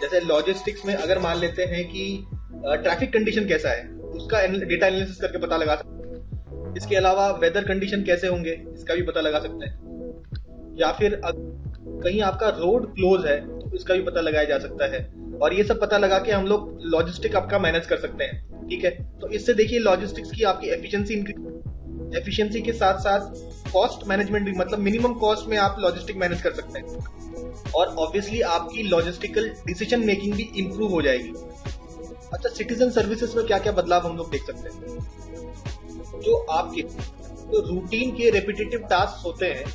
जैसे लॉजिस्टिक्स में अगर मान लेते हैं कि ट्रैफिक कंडीशन कैसा है, उसका डेटा एनालिसिस करके पता लगा सकते हैं। इसके अलावा वेदर कंडीशन कैसे होंगे, इसका भी पता लगा सकते हैं। या फिर कहीं आपका रोड क्लोज है तो इसका भी पता लगाया जा सकता है। और ये सब पता लगा के हम लोग लॉजिस्टिक आपका मैनेज कर सकते हैं। ठीक है, तो इससे देखिए लॉजिस्टिक्स की आपकी एफिशिएंसी के साथ साथ कॉस्ट मैनेजमेंट भी, मतलब मिनिमम कॉस्ट में आप लॉजिस्टिक मैनेज कर सकते हैं। और ऑब्वियसली आपकी लॉजिस्टिकल डिसीजन मेकिंग भी इंप्रूव हो जाएगी। अच्छा, सिटीजन सर्विसेज में क्या क्या बदलाव हम लोग देख सकते हैं? जो आपके तो रूटीन के रेपिटेटिव टास्क होते हैं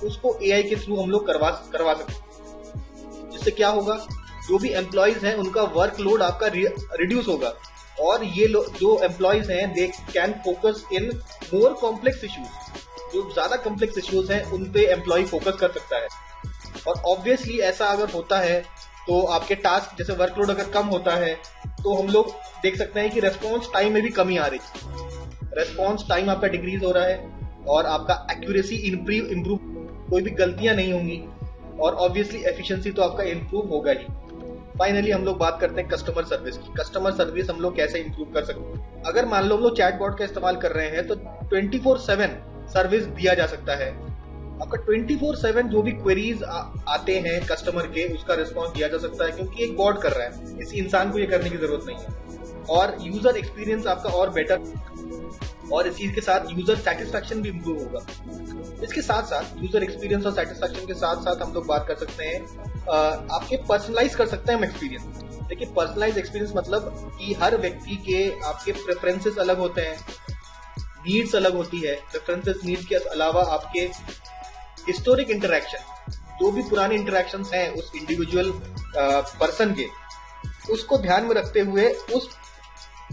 उसको एआई के थ्रू हम लोग करवा सकते हैं। जिससे क्या होगा, जो भी एम्प्लॉइज हैं उनका वर्कलोड आपका रिड्यूस होगा, और ये जो एम्प्लॉइज हैं they can focus in more complex issues. जो ज्यादा कॉम्प्लेक्स इश्यूज हैं उन पे एम्प्लॉय फोकस कर सकता है। और ऑब्वियसली ऐसा अगर होता है तो आपके टास्क जैसे वर्कलोड अगर कम होता है तो हम लोग देख सकते हैं कि रेस्पॉन्स टाइम में भी कमी आ रही है। रेस्पॉन्स टाइम आपका डिक्रीज हो रहा है और आपका एक्यूरेसी इंप्रूव, कोई भी गलतियां नहीं होंगी और ऑब्वियसली एफिशिएंसी तो आपका इंप्रूव होगा ही। फाइनली हम लोग बात करते हैं कस्टमर सर्विस की। कस्टमर सर्विस हम लोग कैसे इंप्रूव कर सकते हैं? अगर मान लो हम लोग चैटबॉट का इस्तेमाल कर रहे हैं तो 24/7 सर्विस दिया जा सकता है। आपका 24/7 जो भी क्वेरीज आते हैं कस्टमर के, उसका रिस्पॉन्स दिया जा सकता है क्योंकि एक बॉट कर रहा है, किसी इंसान को ये करने की जरूरत नहीं है। और यूजर एक्सपीरियंस आपका और बेटर, और इसी के साथ यूजर सेटिस्फैक्शन भी इंप्रूव होगा। इसके साथ साथ यूजर एक्सपीरियंस और सेटिस्फैक्शन के साथ साथ हम लोग बात कर सकते हैं आपके पर्सनलाइज कर सकते हैं हम एक्सपीरियंस। देखिए पर्सनलाइज एक्सपीरियंस मतलब कि हर व्यक्ति के आपके प्रेफरेंसेस अलग होते हैं, नीड्स अलग होती है। प्रेफरेंसेस नीड्स के अलावा आपके हिस्टोरिक इंटरेक्शन, जो भी पुराने इंटरेक्शंस हैं उस इंडिविजुअल पर्सन के, उसको ध्यान में रखते हुए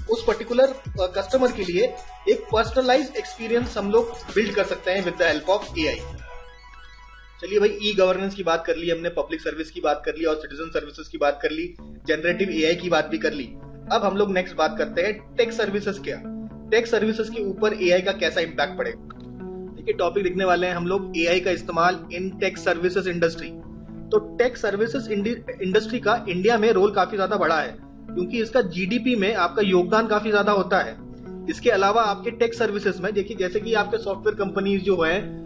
उस पर्टिकुलर कस्टमर के लिए एक पर्सनलाइज्ड एक्सपीरियंस हम लोग बिल्ड कर सकते हैं with the help of AI. चलिए भाई, ई गवर्नेंस की बात कर ली हमने, पब्लिक सर्विस की बात कर ली और सिटीजन सर्विसेज की बात कर ली, जनरेटिव एआई की बात भी कर ली। अब हम लोग नेक्स्ट बात करते हैं टेक सर्विसेज। क्या टेक सर्विसेज के ऊपर एआई का कैसा इंपैक्ट पड़ेगा? देखिए टॉपिक लिखने वाले हैं हम लोग एआई का इस्तेमाल इन टेक सर्विसेज इंडस्ट्री। तो टेक सर्विसेज इंडस्ट्री का इंडिया में रोल काफी ज्यादा बड़ा है क्योंकि इसका जीडीपी में आपका योगदान काफी ज्यादा होता है। इसके अलावा आपके टेक सर्विसेज में देखिए जैसे कि आपके सॉफ्टवेयर कंपनीज जो है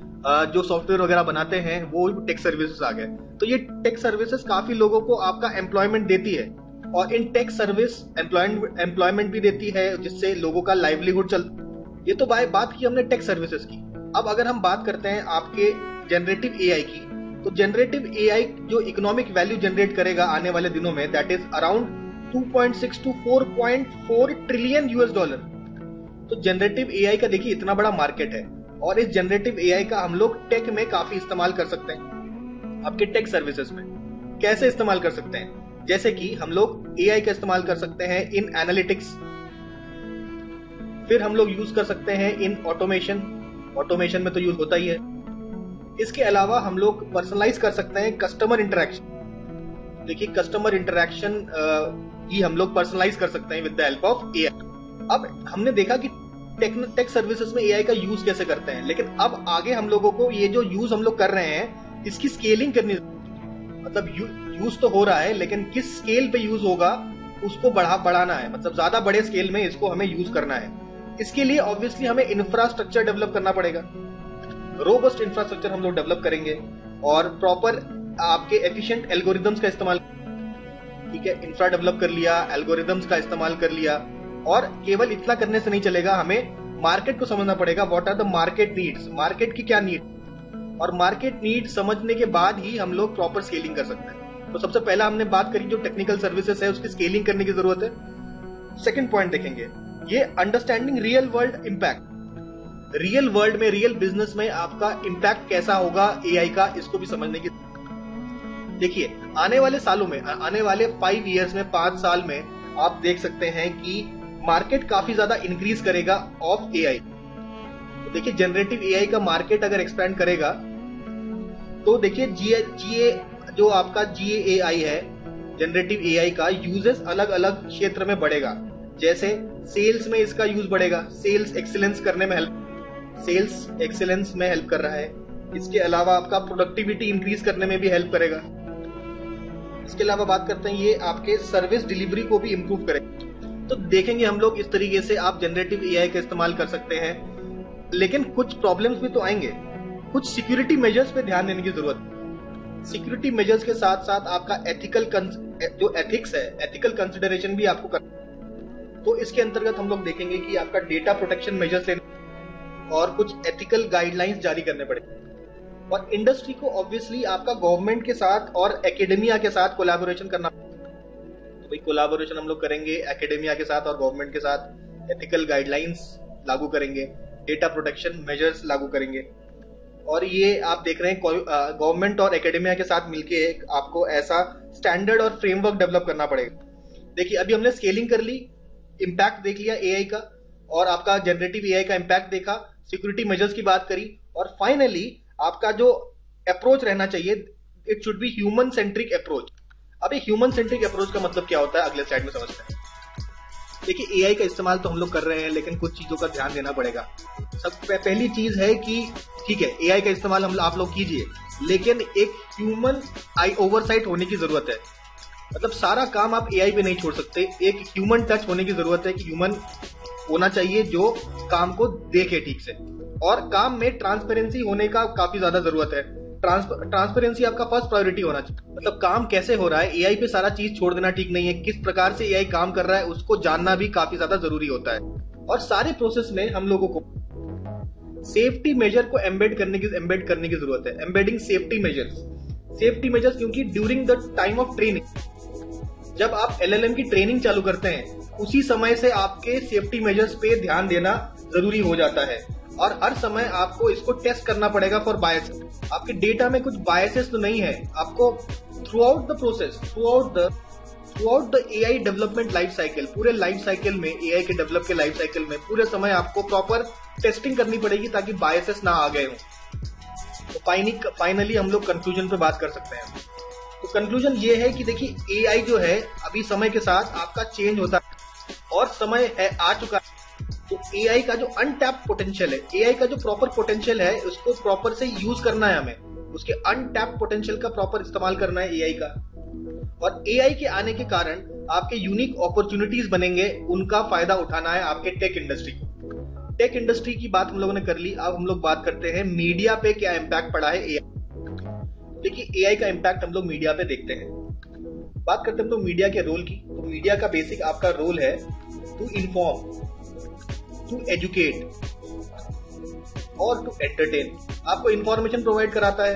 जो सॉफ्टवेयर वगैरह बनाते हैं वो टेक सर्विसेज आ गए। तो ये टेक सर्विसेज काफी लोगों को आपका एम्प्लॉयमेंट देती है और इन टेक सर्विस एम्प्लॉयमेंट भी देती है जिससे लोगों का लाइवलीहुड चलता। ये तो बात की हमने टेक सर्विसेज की। अब अगर हम बात करते हैं आपके जनरेटिव एआई की, तो जनरेटिव एआई जो इकोनॉमिक वैल्यू जनरेट करेगा आने वाले दिनों में, that is around 2.6 to 4.4 trillion US dollar. तो जनरेटिव एआई का देखिए इतना बड़ा मार्केट है और इस जनरेटिव एआई का हम लोग टेक में काफी इस्तेमाल कर सकते हैं। आपके टेक सर्विसेज में कैसे इस्तेमाल कर सकते हैं? जैसे कि हम लोग एआई का इस्तेमाल कर सकते हैं इन एनालिटिक्स, फिर हम लोग यूज कर सकते हैं इन ऑटोमेशन में तो यूज होता ही है। इसके अलावा हम लोग पर्सनलाइज कर सकते हैं कस्टमर इंटरेक्शन। देखिए कस्टमर इंटरेक्शन ही हम लोग पर्सनलाइज कर सकते हैं with the help of AI. अब हमने देखा कि टेक सर्विसेज में एआई का यूज कैसे करते हैं, लेकिन अब आगे हम लोगों को ये जो यूज हम लोग कर रहे हैं इसकी स्केलिंग करनी, मतलब यूज तो हो रहा है लेकिन किस स्केल पे यूज होगा उसको बढ़ाना है, मतलब ज्यादा बड़े स्केल में इसको हमें यूज करना है। इसके लिए ऑब्वियसली हमें इंफ्रास्ट्रक्चर डेवलप करना पड़ेगा। रोबस्ट इंफ्रास्ट्रक्चर हम लोग डेवलप करेंगे और प्रॉपर आपके एफिशिएंट एल्गोरिदम्स का इस्तेमाल, ठीक है, इंफ्रा डेवलप कर लिया, एल्गोरिदम्स का इस्तेमाल कर लिया। और केवल इतना करने से नहीं चलेगा, हमें मार्केट को समझना पड़ेगा। What are the market needs, market की क्या नीड, और मार्केट नीड समझने के बाद ही हम लोग प्रॉपर स्केलिंग कर सकते हैं। तो सबसे पहला हमने बात करी जो टेक्निकल सर्विसेज है उसकी स्केलिंग करने की जरूरत है। सेकंड पॉइंट देखेंगे ये understanding real world impact. Real world में, रियल बिजनेस में आपका इम्पैक्ट कैसा होगा एआई का, इसको भी समझने की। देखिए आने वाले सालों में, आने वाले 5 इयर्स में, 5 साल में आप देख सकते हैं कि मार्केट काफी ज्यादा इंक्रीज करेगा ऑफ एआई। तो देखिए जनरेटिव एआई का मार्केट अगर एक्सपेंड करेगा तो देखिए जीए जो आपका जीएआई है, जनरेटिव एआई का यूजेस अलग अलग क्षेत्र में बढ़ेगा। जैसे सेल्स में इसका यूज बढ़ेगा, सेल्स एक्सीलेंस में हेल्प कर रहा है। इसके अलावा आपका प्रोडक्टिविटी इंक्रीज करने में भी हेल्प करेगा। इसके अलावा बात करते हैं ये आपके सर्विस डिलीवरी को भी इंप्रूव करेगा। तो देखेंगे हम लोग इस तरीके से आप जनरेटिव एआई का इस्तेमाल कर सकते हैं, लेकिन कुछ प्रॉब्लम्स भी तो आएंगे। कुछ सिक्योरिटी मेजर्स पे ध्यान देने की जरूरत है। सिक्योरिटी मेजर्स के साथ साथ आपका जो एथिक्स है, एथिकल कंसिडरेशन भी आपको करना। तो इसके अंतर्गत हम लोग देखेंगे कि आपका डेटा प्रोटेक्शन मेजर्स लेने और कुछ एथिकल गाइडलाइंस जारी करने पड़ेंगे। और इंडस्ट्री को ऑब्वियसली आपका गवर्नमेंट के साथ और एकेडेमिया के साथ कोलैबोरेशन करना। तो भाई कोलैबोरेशन हम लोग करेंगे एकेडेमिया के साथ और गवर्नमेंट के साथ, एथिकल गाइडलाइंस लागू करेंगे, डेटा प्रोटेक्शन मेजर्स लागू करेंगे। और ये आप देख रहे हैं गवर्नमेंट और एकेडेमिया के साथ मिलके आपको ऐसा स्टैंडर्ड और फ्रेमवर्क डेवलप करना पड़ेगा। देखिए अभी हमने स्केलिंग कर ली, इम्पैक्ट देख लिया एआई का और आपका जनरेटिव एआई का इम्पैक्ट देखा, सिक्योरिटी मेजर्स की बात करी और फाइनली आपका जो अप्रोच रहना चाहिए, it should be human centric approach. अब ये ह्यूमन सेंट्रिक अप्रोच का मतलब क्या होता है अगले स्लाइड में समझते हैं। देखिए एआई का इस्तेमाल तो हम लोग कर रहे हैं, लेकिन कुछ चीजों का ध्यान देना पड़ेगा। पहली चीज है कि ठीक है एआई का इस्तेमाल आप लोग कीजिए, लेकिन एक ह्यूमन आई ओवरसाइट होने की जरूरत है। मतलब सारा काम आप एआई पे नहीं छोड़ सकते, एक ह्यूमन टच होने की जरूरत है कि ह्यूमन होना चाहिए जो काम को देखे ठीक से। और काम में ट्रांसपेरेंसी होने का काफी ज्यादा जरूरत है। ट्रांसपेरेंसी आपका फर्स्ट प्रायोरिटी होना चाहिए। मतलब काम कैसे हो रहा है, एआई पे सारा चीज छोड़ देना ठीक नहीं है। किस प्रकार से एआई काम कर रहा है उसको जानना भी काफी ज्यादा जरूरी होता है। और सारे प्रोसेस में हम लोगों को सेफ्टी मेजर को एम्बेड करने की जरूरत है। एम्बेडिंग सेफ्टी मेजर्स क्योंकि during the time of training, जब आप एलएलएम की ट्रेनिंग चालू करते हैं उसी समय से आपके सेफ्टी मेजर्स पे ध्यान देना जरूरी हो जाता है। और हर समय आपको इसको टेस्ट करना पड़ेगा फॉर बायस। आपके डेटा में कुछ बायसेस तो नहीं है। आपको through out the process, through out the AI development life cycle, पूरे लाइफ साइकिल में, एआई के डेवलप के लाइफ साइकिल में पूरे समय आपको प्रॉपर टेस्टिंग करनी पड़ेगी ताकि बायसेस ना आ गए हों। तो फाइनली हम लोग कंक्लूजन पे बात कर सकते हैं। तो कंक्लूजन ये है कि देखिए एआई जो है अभी समय के साथ आपका चेंज होता है और समय है आ चुका है। तो एआई का जो अनटैप्ड पोटेंशियल है, एआई का जो प्रॉपर पोटेंशियल है, उसको प्रॉपर से यूज करना है हमें। उसके अनटैप्ड पोटेंशियल का प्रॉपर इस्तेमाल करना है एआई का। और एआई के आने के कारण आपके यूनिक अपॉर्चुनिटीज बनेंगे, उनका फायदा उठाना है आपके टेक इंडस्ट्री को। टेक इंडस्ट्री की बात हम लोगों ने कर ली। अब हम लोग बात करते हैं मीडिया पे क्या इम्पैक्ट पड़ा है एआई। देखिए एआई का इम्पैक्ट हम लोग मीडिया पे देखते हैं। बात करते हैं तो मीडिया के रोल की। तो मीडिया का बेसिक आपका रोल है टू इन्फॉर्म, टू एजुकेट और टू एंटरटेन। आपको इंफॉर्मेशन प्रोवाइड कराता है।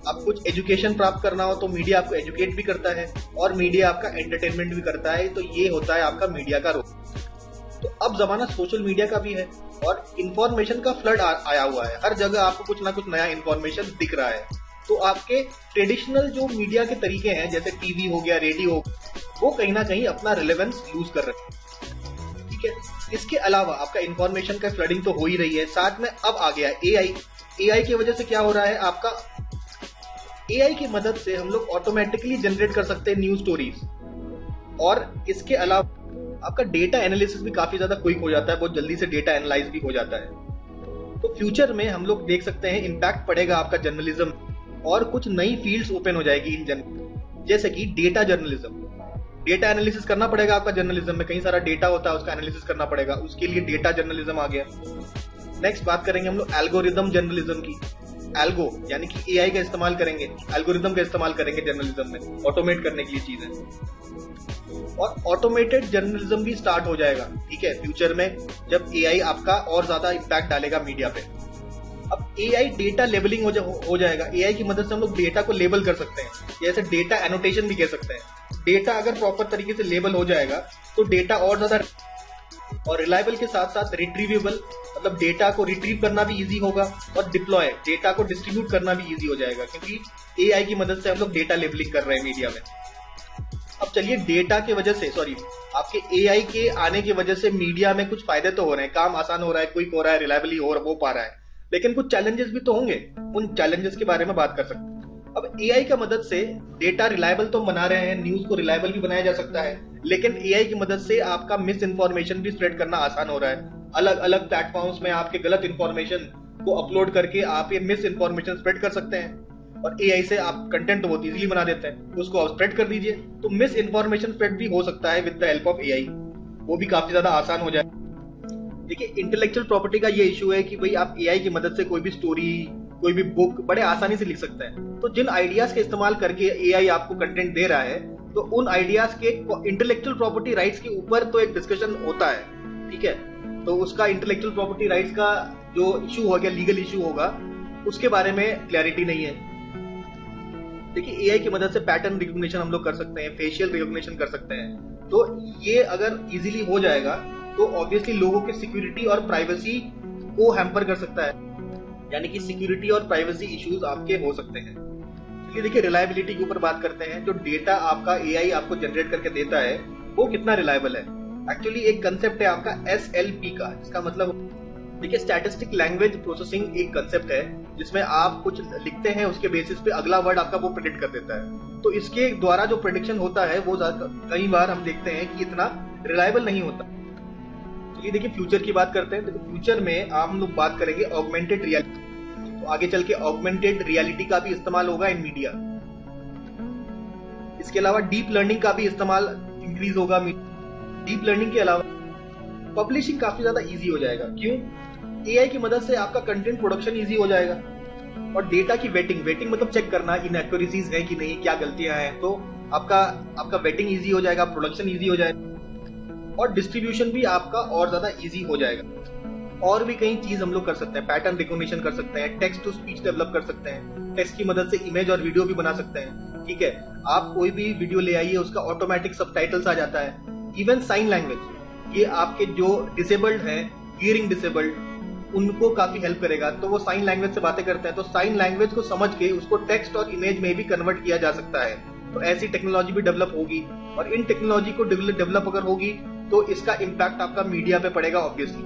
आप कुछ एजुकेशन प्राप्त करना हो तो मीडिया आपको एजुकेट भी करता है और मीडिया आपका एंटरटेनमेंट भी करता है। तो ये होता है आपका मीडिया का रोल। तो अब जमाना सोशल मीडिया का भी है और इंफॉर्मेशन का फ्लड आया हुआ है। हर जगह आपको कुछ ना कुछ नया इंफॉर्मेशन दिख रहा है। तो आपके ट्रेडिशनल जो मीडिया के तरीके हैं, जैसे टीवी हो गया, रेडियो, वो कहीं ना कहीं अपना रिलेवेंस लूज कर रहे हैं। ठीक है, इसके अलावा आपका इंफॉर्मेशन का फ्लडिंग तो हो ही रही है, साथ में अब आ गया एआई। एआई की वजह से क्या हो रहा है, आपका एआई की मदद से हम लोग ऑटोमेटिकली जनरेट कर सकते हैं न्यूज स्टोरीज। और इसके अलावा आपका डेटा एनालिसिस भी काफी ज्यादा क्विक हो जाता है, बहुत जल्दी से डेटा एनालाइज भी हो जाता है। तो फ्यूचर में हम लोग देख सकते हैं इम्पैक्ट पड़ेगा आपका जर्नलिज्म और कुछ नई फील्ड्स ओपन हो जाएगी जैसे कि डेटा जर्नलिज्म। डेटा एनालिसिस करना पड़ेगा आपका जर्नलिज्म में, कई सारा डेटा होता है उसका एनालिसिस करना पड़ेगा, उसके लिए डेटा जर्नलिज्म आ गया। नेक्स्ट बात करेंगे हम लोग एल्गोरिदम जर्नलिज्म की। एल्गो यानी कि एआई का इस्तेमाल करेंगे, एल्गोरिदम का इस्तेमाल करेंगे जर्नलिज्म में ऑटोमेट करने के लिए चीजें। और ऑटोमेटेड जर्नलिज्म भी स्टार्ट हो जाएगा, ठीक है, फ्यूचर में जब एआई आपका और ज्यादा इम्पैक्ट डालेगा मीडिया पे। अब एआई डेटा लेबलिंग हो जाएगा। एआई की मदद से हम लोग डेटा को लेबल कर सकते हैं, जैसे डेटा एनोटेशन भी कह सकते हैं। डेटा अगर प्रॉपर तरीके से लेबल हो जाएगा तो डेटा और ज्यादा और रिलायबल के साथ साथ रिट्रीवेबल, मतलब डेटा को रिट्रीव करना भी इजी होगा और डिप्लॉय, डेटा को डिस्ट्रीब्यूट करना भी इजी हो जाएगा, क्योंकि एआई की मदद से हम लोग डेटा लेबलिंग कर रहे हैं मीडिया में। अब चलिए डेटा की वजह से, आपके एआई के आने की वजह से मीडिया में कुछ फायदे तो हो रहे हैं, काम आसान हो रहा है, क्विक हो रहा है, रिलायबली हो पा रहा है, लेकिन कुछ चैलेंजेस भी तो होंगे। उन चैलेंजेस के बारे में बात कर सकते हैं। अब एआई का मदद से डेटा रिलायबल तो बना रहे हैं, न्यूज को रिलायबल भी बनाया जा सकता है, लेकिन एआई की मदद से आपका मिस इन्फॉर्मेशन भी स्प्रेड करना आसान हो रहा है। अलग अलग प्लेटफॉर्म्स में आपके गलत इन्फॉर्मेशन को अपलोड करके आप ये मिस इन्फॉर्मेशन स्प्रेड कर सकते हैं। और एआई से आप कंटेंट तो बहुत इजीली बना देते हैं, उसको आप स्प्रेड कर दीजिए तो मिस इन्फॉर्मेशन स्प्रेड भी हो सकता है with the help of AI, वो भी काफी ज्यादा आसान हो जाए। देखिए इंटेलेक्चुअल प्रॉपर्टी का ये इशू है कि भाई आप एआई की मदद से कोई भी स्टोरी, कोई भी बुक बड़े आसानी से लिख सकते हैं। तो जिन आइडियाज के इस्तेमाल करके एआई आपको कंटेंट दे रहा है, तो उन आइडियाज के इंटेलेक्चुअल प्रॉपर्टी राइट्स के ऊपर तो एक डिस्कशन होता है, ठीक है। तो उसका इंटेलेक्चुअल प्रॉपर्टी राइट्स का जो इशू हो गया, लीगल इशू होगा, उसके बारे में क्लैरिटी नहीं है। देखिए एआई की मदद से पैटर्न रिकॉग्निशन हम लोग कर सकते हैं, फेशियल रिकॉग्निशन कर सकते हैं। तो ये अगर इजीली हो जाएगा तो ऑब्वियसली लोगों की सिक्योरिटी और प्राइवेसी को हैम्पर कर सकता है, यानी कि सिक्योरिटी और प्राइवेसी इश्यूज आपके हो सकते हैं। चलिए देखिए रिलायबिलिटी के ऊपर बात करते हैं। जो डेटा आपका एआई आपको जनरेट करके देता है वो कितना रिलायबल है। एक्चुअली एक कंसेप्ट है आपका SLP का, इसका मतलब देखिए, स्टैटिस्टिक लैंग्वेज प्रोसेसिंग एक कंसेप्ट है जिसमें आप कुछ लिखते हैं, उसके बेसिस पे अगला वर्ड आपका वो प्रेडिक्ट कर देता है। तो इसके द्वारा जो प्रेडिक्शन होता है वो कई बार हम देखते हैं कि इतना रिलायबल नहीं होता। चलिए देखिए, फ्यूचर की बात करते हैं। तो फ्यूचर में हम लोग बात करेंगे ऑगमेंटेड रियलिटी। तो आगे चल के ऑगमेंटेड रियलिटी का भी इस्तेमाल होगा इन मीडिया। इसके अलावा डीप लर्निंग का भी इस्तेमाल इंक्रीज होगा। डीप लर्निंग के अलावा पब्लिशिंग काफी ज्यादा इजी हो जाएगा। क्यों? एआई की मदद से आपका कंटेंट प्रोडक्शन इजी हो जाएगा। और डेटा की वेटिंग मतलब चेक करना इनएक्यूरेसीज है कि नहीं, क्या गलतियां हैं, तो आपका वेटिंग इजी हो जाएगा, प्रोडक्शन इजी हो जाएगा और डिस्ट्रीब्यूशन भी आपका और ज्यादा इजी हो जाएगा। और भी कई चीज हम लोग कर सकते हैं। पैटर्न रिकॉग्निशन कर सकते हैं, टेक्स्ट टू स्पीच डेवलप कर सकते हैं, टेक्स्ट की मदद से इमेज और वीडियो भी बना सकते हैं। ठीक है, आप कोई भी वीडियो ले आइए, उसका ऑटोमेटिक सबटाइटल्स आ जाता है। इवन साइन लैंग्वेज, ये आपके जो डिसेबल्ड हैं, हियरिंग डिसेबल्ड, उनको काफी हेल्प करेगा। तो वो साइन लैंग्वेज से बातें करते हैं, तो साइन लैंग्वेज को समझ के उसको टेक्स्ट और इमेज में भी कन्वर्ट किया जा सकता है। तो ऐसी टेक्नोलॉजी भी डेवलप होगी और इन टेक्नोलॉजी को डेवलप अगर होगी तो इसका इम्पैक्ट आपका मीडिया पे पड़ेगा ऑब्वियसली।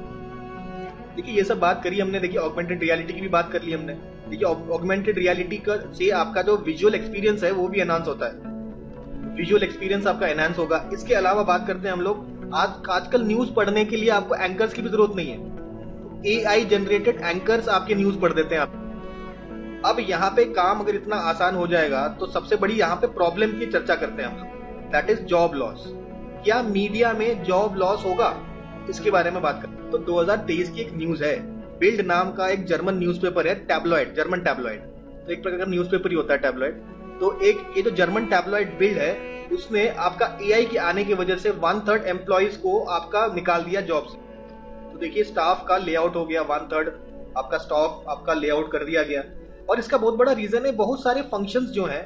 देखिए, ये सब बात करी हमने। देखिए, ऑगमेंटेड रियलिटी की भी बात कर ली हमने। देखिए, ऑगमेंटेड रियलिटी से आपका जो विजुअल एक्सपीरियंस है वो भी एनहांस होता है। विजुअल एक्सपीरियंस आपका एनहांस होगा। इसके अलावा बात करते हैं हम लोग, आजकल न्यूज पढ़ने के लिए आपको एंकर्स की भी जरूरत नहीं है। एआई जनरेटेड एंकर्स आपके न्यूज पढ़ देते हैं आप। अब यहाँ पे काम अगर इतना आसान हो जाएगा तो सबसे बड़ी यहाँ पे प्रॉब्लम की चर्चा करते हैं हम लोग, दैट इज जॉब लॉस। क्या मीडिया में जॉब लॉस होगा, इसके बारे में बात करते हैं। तो 2023 की एक न्यूज है। बिल्ड नाम का एक जर्मन न्यूज़पेपर है, टैब्लॉइड, जर्मन टैब्लॉइड। तो एक प्रकार का न्यूज़पेपर ही होता है टैब्लॉइड। तो एक ये जो जर्मन टैब्लॉइड बिल्ड है, उसने आपका एआई के आने की वजह से 1/3 एम्प्लॉइज को आपका निकाल दिया जॉब से। तो देखिए, स्टाफ का लेआउट हो गया, 1/3 आपका स्टाफ आपका लेआउट कर दिया गया। और इसका बहुत बड़ा रीजन है, बहुत सारे फंक्शंस जो हैं,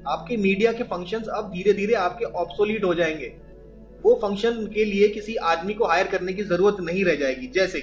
आपके मीडिया के फंक्शंस अब धीरे धीरे आपके ऑब्सोलीट हो जाएंगे। वो फंक्शन के लिए किसी आदमी को हायर करने की जरूरत नहीं रह जाएगी। जैसे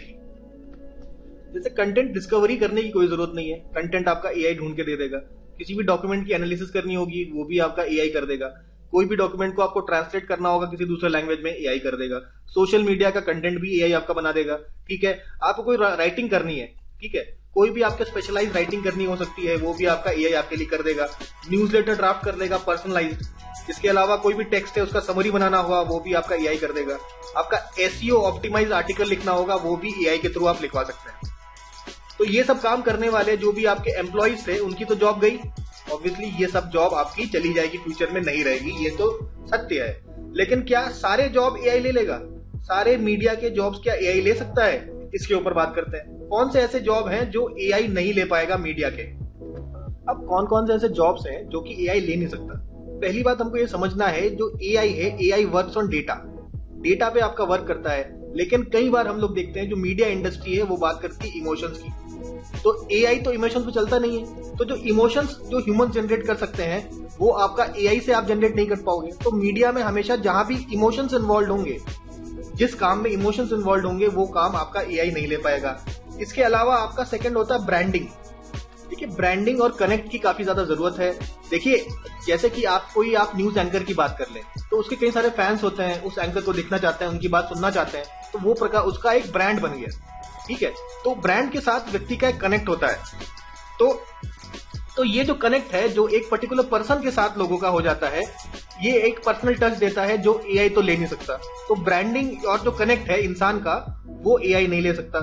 कंटेंट डिस्कवरी करने की कोई जरूरत नहीं है, कंटेंट आपका एआई ढूंढ के दे देगा। किसी भी डॉक्यूमेंट की एनालिसिस करनी होगी, वो भी आपका एआई कर देगा। कोई भी डॉक्यूमेंट को आपको ट्रांसलेट करना होगा किसी दूसरे लैंग्वेज में, एआई कर देगा। सोशल मीडिया का कंटेंट भी एआई आपका बना देगा। ठीक है, आपको कोई राइटिंग करनी है, ठीक है, कोई भी आपके स्पेशलाइज राइटिंग करनी हो सकती है, वो भी आपका एआई आपके लिए कर देगा। न्यूज़लेटर ड्राफ्ट कर देगा पर्सनलाइज्ड। इसके अलावा कोई भी टेक्स्ट है, उसका समरी बनाना होगा, वो भी आपका एआई कर देगा। आपका एसईओ ऑप्टिमाइज आर्टिकल लिखना होगा, वो भी एआई के थ्रू आप लिखवा सकते हैं। तो ये सब काम करने वाले जो भी आपके एम्प्लॉइज थे, उनकी तो जॉब गई। ऑब्वियसली ये सब जॉब आपकी चली जाएगी, फ्यूचर में नहीं रहेगी, ये तो सत्य है। लेकिन क्या सारे जॉब एआई ले लेगा? सारे मीडिया के जॉब्स क्या एआई ले सकता है? इसके ऊपर बात करते हैं। कौन से ऐसे जॉब हैं जो एआई नहीं ले पाएगा मीडिया के? अब कौन कौन से ऐसे जॉब्स हैं जो कि एआई ले नहीं सकता? पहली बात हमको ये समझना है, जो एआई है, AI works on data. Data पे आपका वर्क करता है। लेकिन कई बार हम लोग देखते हैं जो मीडिया इंडस्ट्री है वो बात करती है इमोशंस की। तो एआई तो इमोशंस पे चलता नहीं है। तो जो इमोशंस जो ह्यूमन जनरेट कर सकते हैं वो आपका एआई से आप जनरेट नहीं कर पाओगे। तो मीडिया में हमेशा जहां भी इमोशंस इन्वॉल्व होंगे, जिस काम में इमोशंस इन्वॉल्व होंगे, वो काम आपका एआई नहीं ले पाएगा। इसके अलावा आपका सेकंड होता है ब्रांडिंग। देखिए, ब्रांडिंग और कनेक्ट की काफी ज्यादा जरूरत है। देखिए, जैसे कि आप न्यूज एंकर की बात कर लें, तो उसके कई सारे फैंस होते हैं, उस एंकर को देखना चाहते हैं, उनकी बात सुनना चाहते हैं, तो वो प्रकार उसका एक ब्रांड बन गया। ठीक है, तो ब्रांड के साथ व्यक्ति का एक कनेक्ट होता है। तो ये जो कनेक्ट है, जो एक पर्टिकुलर पर्सन के साथ लोगों का हो जाता है, ये एक पर्सनल टच देता है जो एआई तो ले नहीं सकता। तो ब्रांडिंग और जो कनेक्ट है इंसान का, वो एआई नहीं ले सकता।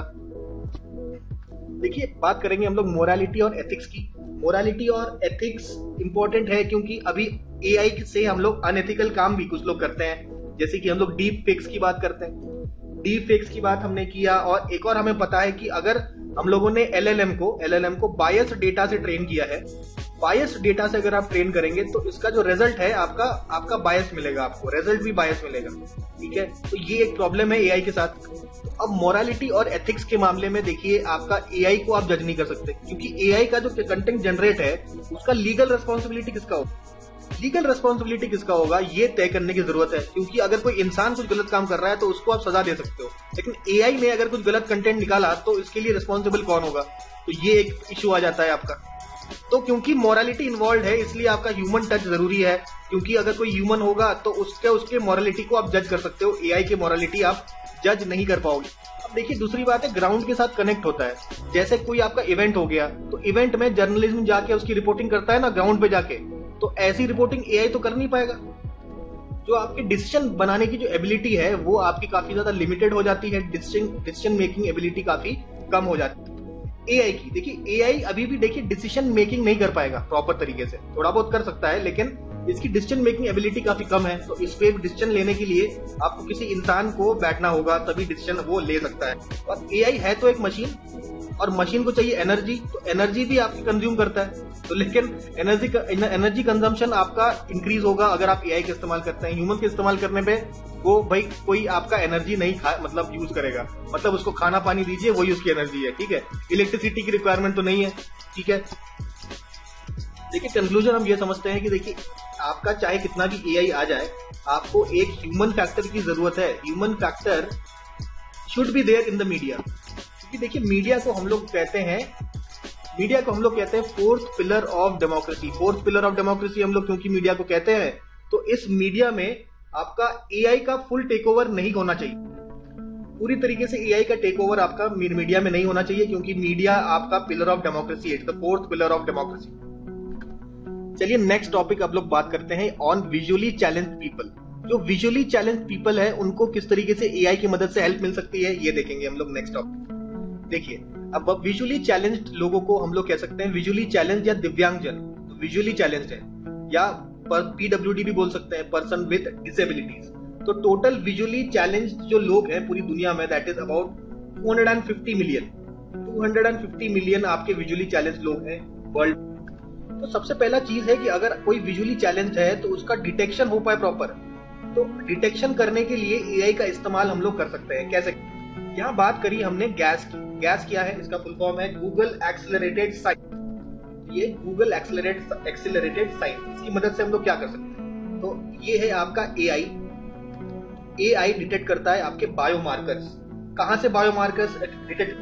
देखिए, बात करेंगे हम लोग मोरालिटी और एथिक्स की। मोरालिटी और एथिक्स इंपॉर्टेंट है क्योंकि अभी एआई से हम लोग अनएथिकल काम भी कुछ लोग करते हैं। जैसे कि हम लोग डीप फेक्स की बात करते हैं, डीप फेक्स की बात हमने किया। और एक और हमें पता है कि अगर हम लोगों ने एलएलएम को बायस्ड डेटा से ट्रेन किया है, बायस्ड डेटा से अगर आप ट्रेन करेंगे तो इसका जो रिजल्ट है आपका बायस मिलेगा, आपको रिजल्ट भी बायस मिलेगा। ठीक है, तो ये एक प्रॉब्लम है एआई के साथ। अब मोरालिटी और एथिक्स के मामले में देखिए, आपका एआई को आप जज नहीं कर सकते, क्योंकि एआई का जो कंटेंट जनरेट है उसका लीगल रिस्पॉन्सिबिलिटी किसका होगा? लीगल रिस्पॉन्सिबिलिटी किसका होगा, ये तय करने की जरूरत है। क्योंकि अगर कोई इंसान कुछ गलत काम कर रहा है तो उसको आप सजा दे सकते हो, लेकिन एआई ने अगर कुछ गलत कंटेंट निकाला तो इसके लिए रिस्पॉन्सिबल कौन होगा? तो ये एक इश्यू आ जाता है आपका। तो क्योंकि मोरालिटी इन्वॉल्व है, इसलिए आपका ह्यूमन टच जरूरी है। क्योंकि अगर कोई ह्यूमन होगा तो उसके मोरालिटी को आप जज कर सकते हो, एआई के मोरालिटी आप जज नहीं कर पाओगे। अब देखिए दूसरी बात है, ग्राउंड के साथ कनेक्ट होता है। जैसे कोई आपका इवेंट हो गया, तो इवेंट में जर्नलिज्म जाके उसकी रिपोर्टिंग करता है ना ग्राउंड पे जाके, तो ऐसी रिपोर्टिंग एआई तो कर नहीं पाएगा। जो आपकी डिसीजन बनाने की जो एबिलिटी है वो आपकी काफी ज्यादा लिमिटेड हो जाती है, डिसीजन मेकिंग एबिलिटी काफी कम हो जाती है एआई की। देखिए एआई अभी भी देखिए डिसीजन मेकिंग नहीं कर पाएगा प्रॉपर तरीके से, थोड़ा बहुत कर सकता है लेकिन इसकी डिसीजन मेकिंग एबिलिटी काफी कम है। तो इस पे डिसीजन लेने के लिए आपको किसी इंसान को बैठना होगा, तभी डिसीजन वो ले सकता है। और एआई है तो एक मशीन, और मशीन को चाहिए एनर्जी, तो एनर्जी भी आपकी कंज्यूम करता है। तो लेकिन एनर्जी कंजम्पशन आपका इंक्रीज होगा अगर आप एआई का इस्तेमाल करते हैं। ह्यूमन के इस्तेमाल करने पे वो भाई कोई आपका एनर्जी नहीं मतलब यूज करेगा, मतलब उसको खाना पानी दीजिए वही उसकी एनर्जी है, ठीक है। इलेक्ट्रिसिटी की रिक्वायरमेंट तो नहीं है, ठीक है। देखिए कंक्लूजन हम ये समझते हैं कि देखिए आपका चाहे कितना भी एआई आ जाए, आपको एक ह्यूमन फैक्टर की जरूरत है। Human factor should be there in the media. क्योंकि देखिए मीडिया को हम लोग कहते हैं fourth pillar of democracy. Fourth pillar of democracy हम लोग क्योंकि मीडिया को कहते हैं, तो इस मीडिया में आपका एआई का फुल टेक ओवर नहीं होना चाहिए। पूरी तरीके से एआई का टेक ओवर आपका मीडिया में नहीं होना चाहिए, क्योंकि मीडिया आपका पिलर ऑफ डेमोक्रेसी है, the fourth pillar of democracy. चलिए नेक्स्ट टॉपिक अब लोग बात करते हैं ऑन विजुअली चैलेंज्ड पीपल। जो विजुअली चैलेंज्ड पीपल है उनको किस तरीके से एआई की मदद से हेल्प मिल सकती है, ये देखेंगे हम लोग नेक्स्ट टॉपिक। देखिए अब विजुअली चैलेंज्ड लोगों को हम लोग कह सकते हैं विजुअली चैलेंज या दिव्यांगजन। तो विजुअली चैलेंज्ड है, या पीडब्ल्यूडी भी बोल सकते हैं, पर्सन विद डिसेबिलिटीज। तो टोटल विजुअली चैलेंज्ड जो लोग हैं पूरी दुनिया में, that is about 250 million. 250 million आपके विजुअली चैलेंज्ड लोग हैं वर्ल्ड। तो सबसे पहला चीज है कि अगर कोई विजुअली चैलेंज्ड है तो उसका डिटेक्शन हो पाए प्रॉपर। तो डिटेक्शन करने के लिए एआई का इस्तेमाल हम लोग कर सकते हैं। कैसे? यहाँ बात करी हमने गैस की। गैस क्या है? इसका फुल फॉर्म है गूगल एक्सेलरेटेड साइंस। ये गूगल एक्सेलरेटेड साइंस, इसकी मदद से हम लोग क्या कर सकते हैं? तो ये है आपका एआई। एआई डिटेक्ट करता है आपके बायोमार्कर्स। कहां से बायोमार्कर्स डिटेक्ट?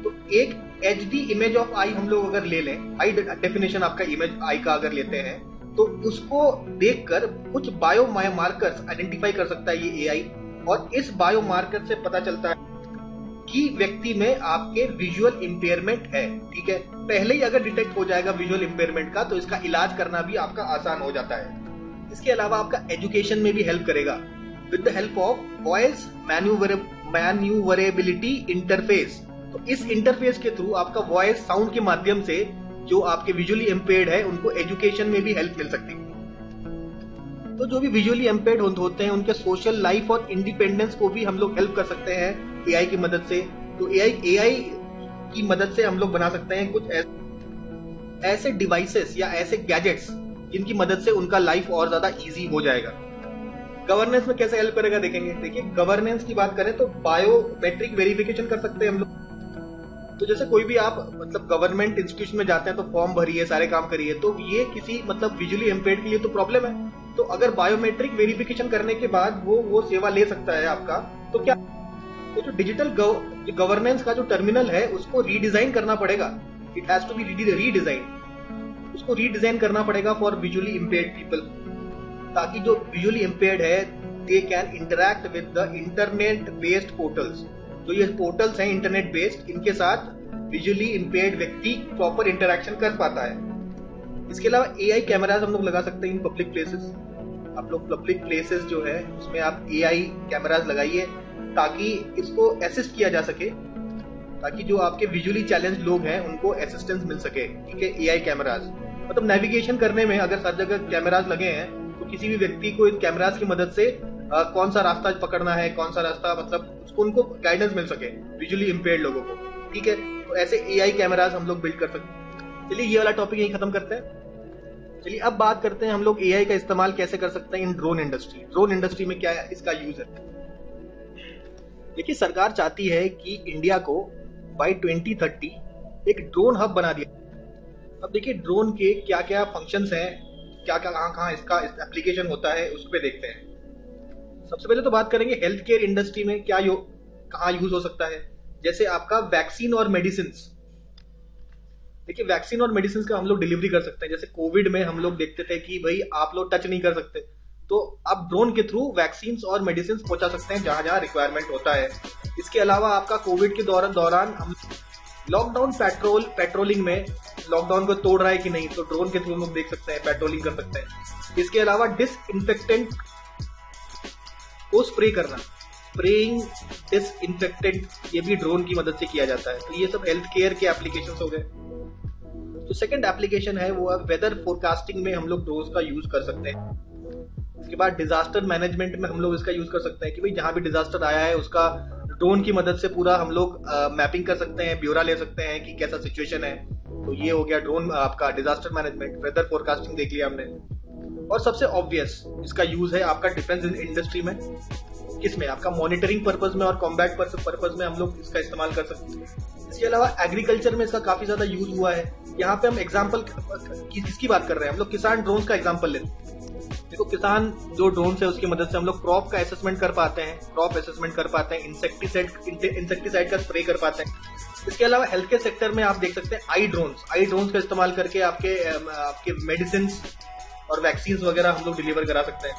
तो एक एचडी इमेज ऑफ आई हम लोग अगर ले लें, आई डेफिनेशन आपका इमेज आई का अगर लेते हैं, तो उसको देखकर कुछ बायोमार्कर्स आइडेंटिफाई कर सकता है ये एआई। और इस बायोमार्कर से पता चलता है कि व्यक्ति में आपके विजुअल इंपेयरमेंट है, ठीक है। पहले ही अगर डिटेक्ट हो जाएगा विजुअल इंपेयरमेंट का, तो इसका इलाज करना भी आपका आसान हो जाता है। इसके अलावा आपका एजुकेशन में भी हेल्प करेगा with the help of voice manoeuvrability interface. तो इस इंटरफेस के थ्रू आपका वॉइस साउंड के माध्यम से जो आपके विजुअली इम्पेयर्ड है उनको एजुकेशन में भी हेल्प मिल सकती है। तो जो भी विजुअली इम्पेयर्ड होते हैं उनके सोशल लाइफ और इंडिपेंडेंस को भी हम लोग हेल्प कर सकते हैं एआई की मदद से। तो एआई की मदद से हम लोग बना सकते हैं कुछ ऐसे डिवाइसेस या ऐसे गैजेट्स जिनकी मदद से उनका लाइफ और ज्यादा इजी हो जाएगा। गवर्नेंस में कैसे हेल्प करेगा देखेंगे। देखिए गवर्नेंस की बात करें तो बायोमेट्रिक वेरिफिकेशन कर सकते हैं हम लोग। तो जैसे कोई भी आप मतलब गवर्नमेंट इंस्टीट्यूशन में जाते हैं तो फॉर्म भरिए, सारे काम करिए, तो ये किसी मतलब विजुअली इम्पेयर्ड के लिए तो प्रॉब्लम है। तो अगर बायोमेट्रिक वेरिफिकेशन करने के बाद वो सेवा ले सकता है आपका, तो क्या तो जो डिजिटल गवर्नेंस का जो टर्मिनल है उसको रीडिजाइन करना पड़ेगा। It has to be redesign. उसको रीडिजाइन करना पड़ेगा फॉर विजुअली इम्पेयर्ड पीपल, ताकि जो विजुअली इम्पेयर्ड है they can interact with the internet based portals. जो ये पोर्टल्स हैं इंटरनेट बेस्ड, इनके साथ विजुअली इम्पेयर्ड व्यक्ति प्रॉपर इंटरैक्शन कर पाता है। इसके अलावा एआई कैमराज हम लोग लगा सकते हैं इन पब्लिक प्लेसेस। आप लोग पब्लिक प्लेसेस जो है उसमें आप एआई कैमराज लगाइए ताकि इसको असिस्ट किया जा सके, ताकि जो आपके विजुअली चैलेंज लोग हैं उनको असिस्टेंस मिल सके, ठीक है। एआई कैमराज मतलब नेविगेशन करने में अगर हर जगह कैमराज लगे हैं तो किसी भी व्यक्ति को इन कैमराज की मदद से कौन सा रास्ता पकड़ना है, कौन सा रास्ता मतलब उसको उनको गाइडेंस मिल सके विजुअली इम्पेयर्ड लोगों को, ठीक है। तो ऐसे एआई कैमराज हम लोग बिल्ड कर सकते हैं। चलिए ये वाला टॉपिक यही खत्म करते हैं। चलिए अब बात करते हैं हम लोग एआई का इस्तेमाल कैसे कर सकते हैं इन ड्रोन इंडस्ट्री। ड्रोन इंडस्ट्री में क्या इसका यूज है। देखिए सरकार चाहती है कि इंडिया को बाय 2030 एक ड्रोन हब बना दिया। अब देखिए ड्रोन के क्या क्या फंक्शंस हैं, क्या क्या कहाँ इसका एप्लीकेशन होता है, उस पर देखते हैं। सबसे पहले तो बात करेंगे हेल्थ केयर इंडस्ट्री में कहाँ यूज हो सकता है। जैसे आपका वैक्सीन और मेडिसिन। देखिए वैक्सीन और मेडिसिन का हम लोग डिलीवरी कर सकते हैं। जैसे कोविड में हम लोग देखते थे कि भाई आप लोग टच नहीं कर सकते, तो आप ड्रोन के थ्रू वैक्सीन और मेडिसिन पहुंचा सकते हैं जहां जहां रिक्वायरमेंट होता है। इसके अलावा आपका कोविड के दौरान हम लॉकडाउन पेट्रोलिंग में लॉकडाउन को तोड़ रहा है कि नहीं, तो ड्रोन के थ्रू हम लोग देख सकते हैं, पेट्रोलिंग कर सकते हैं। इसके अलावा डिसइंफेक्टेंट को स्प्रे करना, स्प्रेइंग डिसइंफेक्टेंट, ये भी ड्रोन की मदद से किया जाता है। तो ये सब हेल्थ केयर के एप्लीकेशंस हो गए। तो सेकंड एप्लीकेशन है वो है वेदर फोरकास्टिंग में हम लोग ड्रोन का यूज कर सकते हैं। उसके बाद डिजास्टर मैनेजमेंट में हम लोग इसका यूज कर सकते हैं कि भाई जहां भी डिजास्टर आया है उसका ड्रोन की मदद से पूरा हम लोग मैपिंग कर सकते हैं, ब्यौरा ले सकते हैं कि कैसा सिचुएशन है। तो ये हो गया ड्रोन आपका डिजास्टर मैनेजमेंट, वेदर फोरकास्टिंग देख लिया हमने। और सबसे ऑब्वियस इसका यूज है आपका डिफेंस इंडस्ट्री में, किसमें आपका मॉनिटरिंग पर्पज में और कॉम्बैट पर्पज में हम लोग इसका इस्तेमाल कर सकते हैं। इसके अलावा एग्रीकल्चर में इसका काफी ज्यादा यूज हुआ है। यहाँ पे हम एग्जाम्पल किसकी बात कर रहे हैं, हम लोग किसान ड्रोन का एग्जाम्पल लेते हैं। देखो किसान जो ड्रोन है उसकी मदद से हम लोग क्रॉप का असेसमेंट कर पाते हैं, इंसेक्टिसाइड का स्प्रे कर पाते हैं। इसके अलावा हेल्थ केयर सेक्टर में आप देख सकते हैं आई ड्रोन्स का इस्तेमाल करके आपके मेडिसिन और वैक्सीन वगैरह हम लोग डिलीवर करा सकते हैं।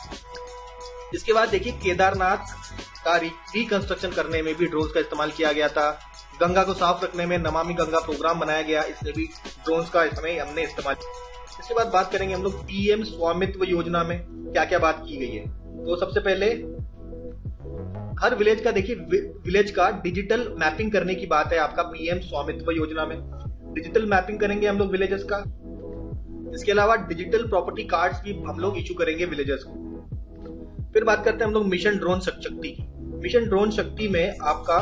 इसके बाद देखिए केदारनाथ का रिकंस्ट्रक्शन करने में भी ड्रोन्स का इस्तेमाल किया गया था। गंगा को साफ रखने में नमामि गंगा प्रोग्राम बनाया गया, इसमें भी ड्रोन्स का हमने इस्तेमाल। इसके बाद बात करेंगे हम लोग पीएम स्वामित्व योजना में क्या क्या बात की गई है। तो सबसे पहले हर विलेज का देखिए, विलेज का डिजिटल मैपिंग करने की बात है आपका पीएम स्वामित्व योजना में। डिजिटल मैपिंग करेंगे हम लोग विलेजेस का। इसके अलावा डिजिटल प्रॉपर्टी कार्ड्स भी हम लोग इशू करेंगे विलेजेस को। फिर बात करते हैं हम लोग मिशन ड्रोन शक्ति की। मिशन ड्रोन शक्ति में आपका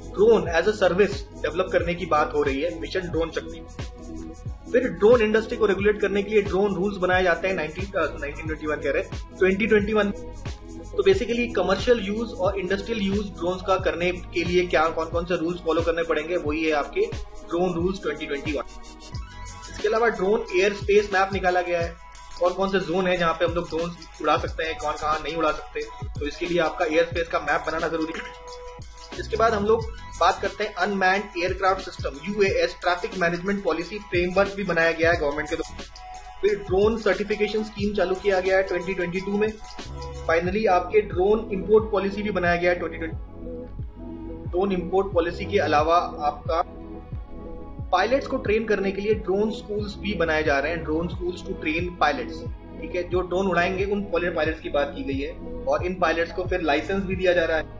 drone as a service develop करने की बात हो रही है मिशन ड्रोन शक्ति। फिर ड्रोन इंडस्ट्री को रेगुलेट करने के लिए ड्रोन रूल्स बनाए जाते हैं 2021 तो बेसिकली कमर्शियल यूज और इंडस्ट्रियल यूज ड्रोन्स का करने के लिए क्या कौन कौन से रूल्स फॉलो करने पड़ेंगे, वही है आपके ड्रोन रूल्स 2021। इसके अलावा ड्रोन एयर स्पेस मैप निकाला गया है, कौन कौन से जोन है जहां पे हम लोग ड्रोन उड़ा सकते हैं, कौन कहां नहीं उड़ा सकते, तो इसके लिए आपका एयर स्पेस का मैप बनाना जरूरी है। इसके बाद हम लोग बात करते हैं unmanned aircraft system UAS traffic management policy framework भी बनाया गया है गवर्नमेंट के द्वारा। फिर ड्रोन सर्टिफिकेशन स्कीम चालू किया गया है 2022 में। फाइनली आपके ड्रोन इंपोर्ट पॉलिसी भी बनाया गया है 2020। ड्रोन इंपोर्ट पॉलिसी के अलावा आपका पायलट्स को ट्रेन करने के लिए ड्रोन स्कूल्स भी बनाए जा रहे हैं, drone schools to train pilots. ठीक है, जो ड्रोन उड़ाएंगे उन पायलट्स की बात की गई है और इन पायलट्स को फिर लाइसेंस भी दिया जा रहा है।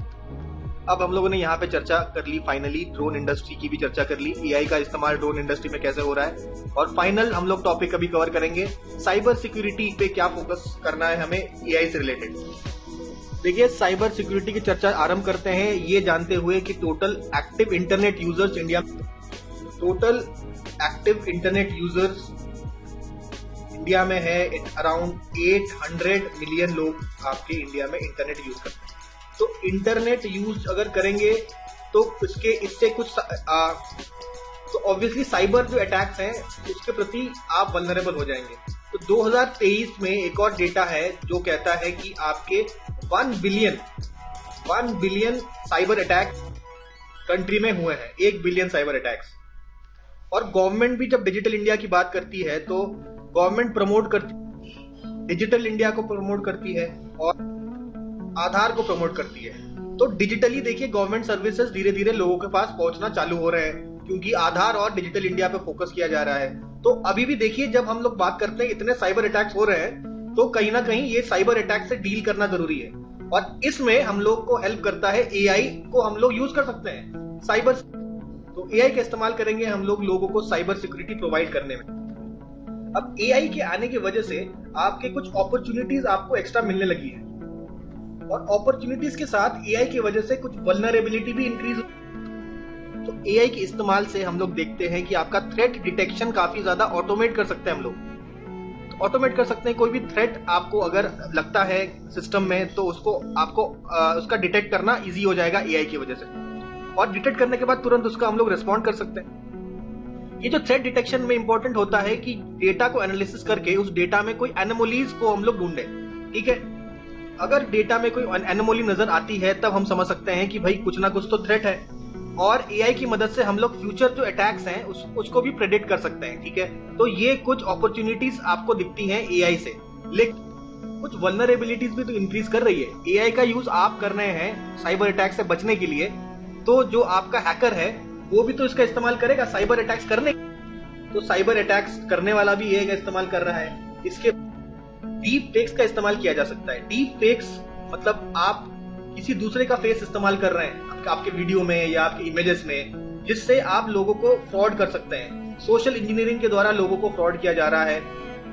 अब हम लोगों ने यहाँ पे चर्चा कर ली, फाइनली ड्रोन इंडस्ट्री की भी चर्चा कर ली, एआई का इस्तेमाल ड्रोन इंडस्ट्री में कैसे हो रहा है। और फाइनल हम लोग टॉपिक अभी कवर करेंगे साइबर सिक्योरिटी पे क्या फोकस करना है हमें एआई से रिलेटेड। देखिए साइबर सिक्योरिटी की चर्चा आरंभ करते हैं ये जानते हुए कि total active internet users India में है अराउंड 800 मिलियन लोग आपके इंडिया में इंटरनेट यूज करते हैं। तो इंटरनेट यूज अगर करेंगे तो इससे कुछ तो ऑब्वियसली साइबर जो अटैक्स हैं उसके प्रति आप वल्नरेबल हो जाएंगे। तो 2023 में एक और डेटा है जो कहता है कि आपके 1 बिलियन साइबर अटैक कंट्री में हुए हैं, 1 बिलियन साइबर अटैक्स। और गवर्नमेंट भी जब डिजिटल इंडिया की बात करती है तो गवर्नमेंट डिजिटल इंडिया को प्रमोट करती है और आधार को प्रमोट करती है। तो डिजिटली देखिए गवर्नमेंट सर्विसेज धीरे धीरे लोगों के पास पहुंचना चालू हो रहे हैं क्योंकि आधार और डिजिटल इंडिया पे फोकस किया जा रहा है। तो अभी भी देखिए जब हम लोग बात करते हैं इतने साइबर अटैक्स हो रहे हैं तो कहीं ना कहीं ये साइबर अटैक से डील करना जरूरी है और इसमें हम लोग को हेल्प करता है एआई को हम लोग यूज कर सकते हैं साइबर। तो एआई का इस्तेमाल करेंगे हम लोग लोगों को साइबर सिक्योरिटी प्रोवाइड करने में। अब एआई के आने की वजह से आपके कुछ अपॉर्चुनिटीज आपको एक्स्ट्रा मिलने लगी है और अपॉर्चुनिटीज के साथ एआई की वजह से कुछ वल्नरेबिलिटी भी इंक्रीज। तो एआई के इस्तेमाल से हम लोग देखते हैं कि आपका थ्रेट डिटेक्शन काफी ज्यादा ऑटोमेट कर सकते हैं हम लोग। तो ऑटोमेट कर सकते हैं, कोई भी थ्रेट आपको अगर लगता है सिस्टम में तो आपको उसका डिटेक्ट करना इजी हो जाएगा एआई की वजह से और डिटेक्ट करने के बाद तुरंत उसका हम लोग रिस्पॉन्ड कर सकते हैं। ये जो थ्रेट डिटेक्शन में इंपॉर्टेंट होता है कि डेटा को एनालिसिस करके उस डेटा में कोई एनोमलीज को हम लोग ढूंढे। ठीक है, अगर डेटा में कोई एनोमली नजर आती है तब हम समझ सकते हैं कि भाई कुछ ना कुछ तो थ्रेट है और एआई की मदद से हम लोग फ्यूचर जो अटैक्स हैं उसको भी प्रेडिक्ट कर सकते हैं। ठीक है, तो ये कुछ अपॉर्चुनिटीज आपको दिखती हैं एआई से। कुछ वल्नरेबिलिटीज भी तो इंक्रीज कर रही है। एआई का यूज आप कर रहे हैं साइबर अटैक से बचने के लिए, तो जो आपका हैकर है वो भी तो इसका इस्तेमाल करेगा साइबर अटैक्स करने। तो साइबर अटैक्स करने वाला भी एआई का इस्तेमाल कर रहा है। इसके डीप फेक्स का इस्तेमाल किया जा सकता है। डीप फेक्स मतलब आप किसी दूसरे का फेस इस्तेमाल कर रहे हैं आपके वीडियो में या आपके इमेजेस में, जिससे आप लोगों को फ्रॉड कर सकते हैं। सोशल इंजीनियरिंग के द्वारा लोगों को फ्रॉड किया जा रहा है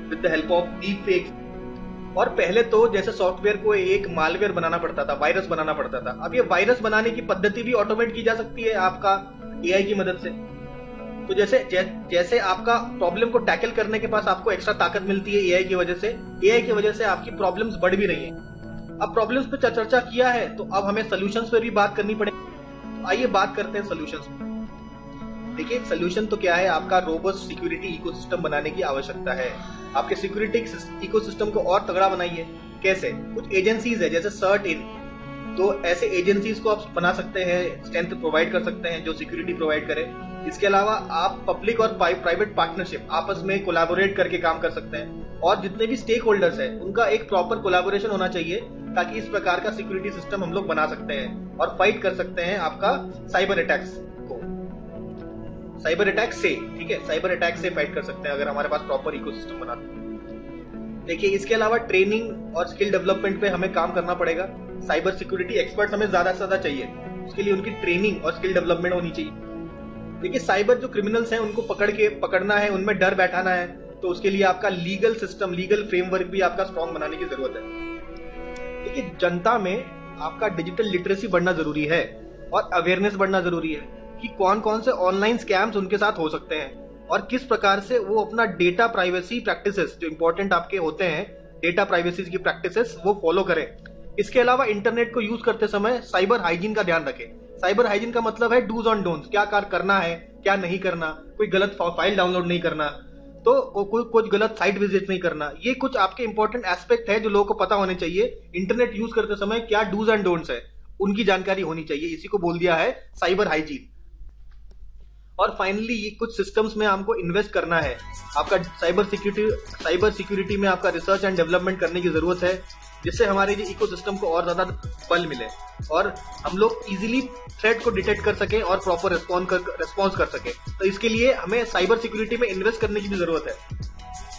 with the help of deep fakes. और पहले तो जैसे सॉफ्टवेयर को एक मालवेयर बनाना पड़ता था, वायरस बनाना पड़ता था, अब ये वायरस बनाने की पद्धति भी ऑटोमेट की जा सकती है आपका एआई की मदद से। तो जैसे आपका प्रॉब्लम को टैकल करने के पास आपको एक्स्ट्रा ताकत मिलती है एआई की वजह से आपकी प्रॉब्लम्स बढ़ भी रही हैं। अब प्रॉब्लम्स पे चर्चा किया है तो अब हमें सॉल्यूशंस पे भी बात करनी पड़ेगी। तो आइए बात करते हैं सॉल्यूशंस पे। देखिए सोल्यूशन तो क्या है, आपका रोबस्ट सिक्योरिटी इकोसिस्टम बनाने की आवश्यकता है। आपके सिक्योरिटी इकोसिस्टम को और तगड़ा बनाइए। कैसे? कुछ एजेंसीज है जैसे सर्ट इन, तो ऐसे एजेंसीज को आप बना सकते हैं, स्ट्रेंथ प्रोवाइड कर सकते हैं जो सिक्योरिटी प्रोवाइड करे। इसके अलावा आप पब्लिक और प्राइवेट पार्टनरशिप आपस में कोलैबोरेट करके काम कर सकते हैं, और जितने भी स्टेक होल्डर्स हैं उनका एक प्रॉपर कोलैबोरेशन होना चाहिए, ताकि इस प्रकार का सिक्योरिटी सिस्टम हम लोग बना सकते हैं और फाइट कर सकते हैं आपका साइबर अटैक्स को। साइबर अटैक से, ठीक है, साइबर अटैक से फाइट कर सकते हैं अगर हमारे पास प्रॉपर इकोसिस्टम बना। देखिए इसके अलावा ट्रेनिंग और स्किल डेवलपमेंट पे हमें काम करना पड़ेगा। साइबर सिक्योरिटी एक्सपर्ट हमें ज्यादा से ज्यादा चाहिए, उसके लिए उनकी ट्रेनिंग और स्किल डेवलपमेंट होनी चाहिए। देखिए साइबर जो क्रिमिनल्स हैं उनको पकड़ना है, उनमें डर बैठाना है, तो उसके लिए आपका लीगल सिस्टम, लीगल फ्रेमवर्क भी आपका स्ट्रॉन्ग बनाने की जरूरत है। देखिए जनता में आपका डिजिटल लिटरेसी बढ़ना जरूरी है और अवेयरनेस बढ़ना जरूरी है कि कौन कौन से ऑनलाइन स्कैम्स उनके साथ हो सकते हैं और किस प्रकार से वो अपना डेटा प्राइवेसी प्रैक्टिसेस जो इंपॉर्टेंट आपके होते हैं, डेटा प्राइवेसी की प्रैक्टिसेस वो फॉलो करें। इसके अलावा इंटरनेट को यूज करते समय साइबर हाइजीन का ध्यान रखें। साइबर हाइजीन का मतलब है डूज ऑन डोंट्स, क्या कार्य करना है, क्या नहीं करना, कोई गलत फाइल डाउनलोड नहीं करना, तो कुछ गलत साइट विजिट नहीं करना। ये कुछ आपके इंपॉर्टेंट एस्पेक्ट है जो लोगों को पता होने चाहिए। इंटरनेट यूज करते समय क्या डूज एंड डोंट्स है, उनकी जानकारी होनी चाहिए। इसी को बोल दिया है साइबर हाइजीन। और फाइनली ये कुछ सिस्टम्स में हमको इन्वेस्ट करना है। आपका साइबर सिक्योरिटी में आपका रिसर्च एंड डेवलपमेंट करने की जरूरत है, जिससे हमारे जो इकोसिस्टम को और ज्यादा बल मिले और हम लोग इजीली थ्रेट को डिटेक्ट कर सकें और प्रॉपर रिस्पॉन्स कर सकें। तो इसके लिए हमें साइबर सिक्योरिटी में इन्वेस्ट करने की भी जरूरत है,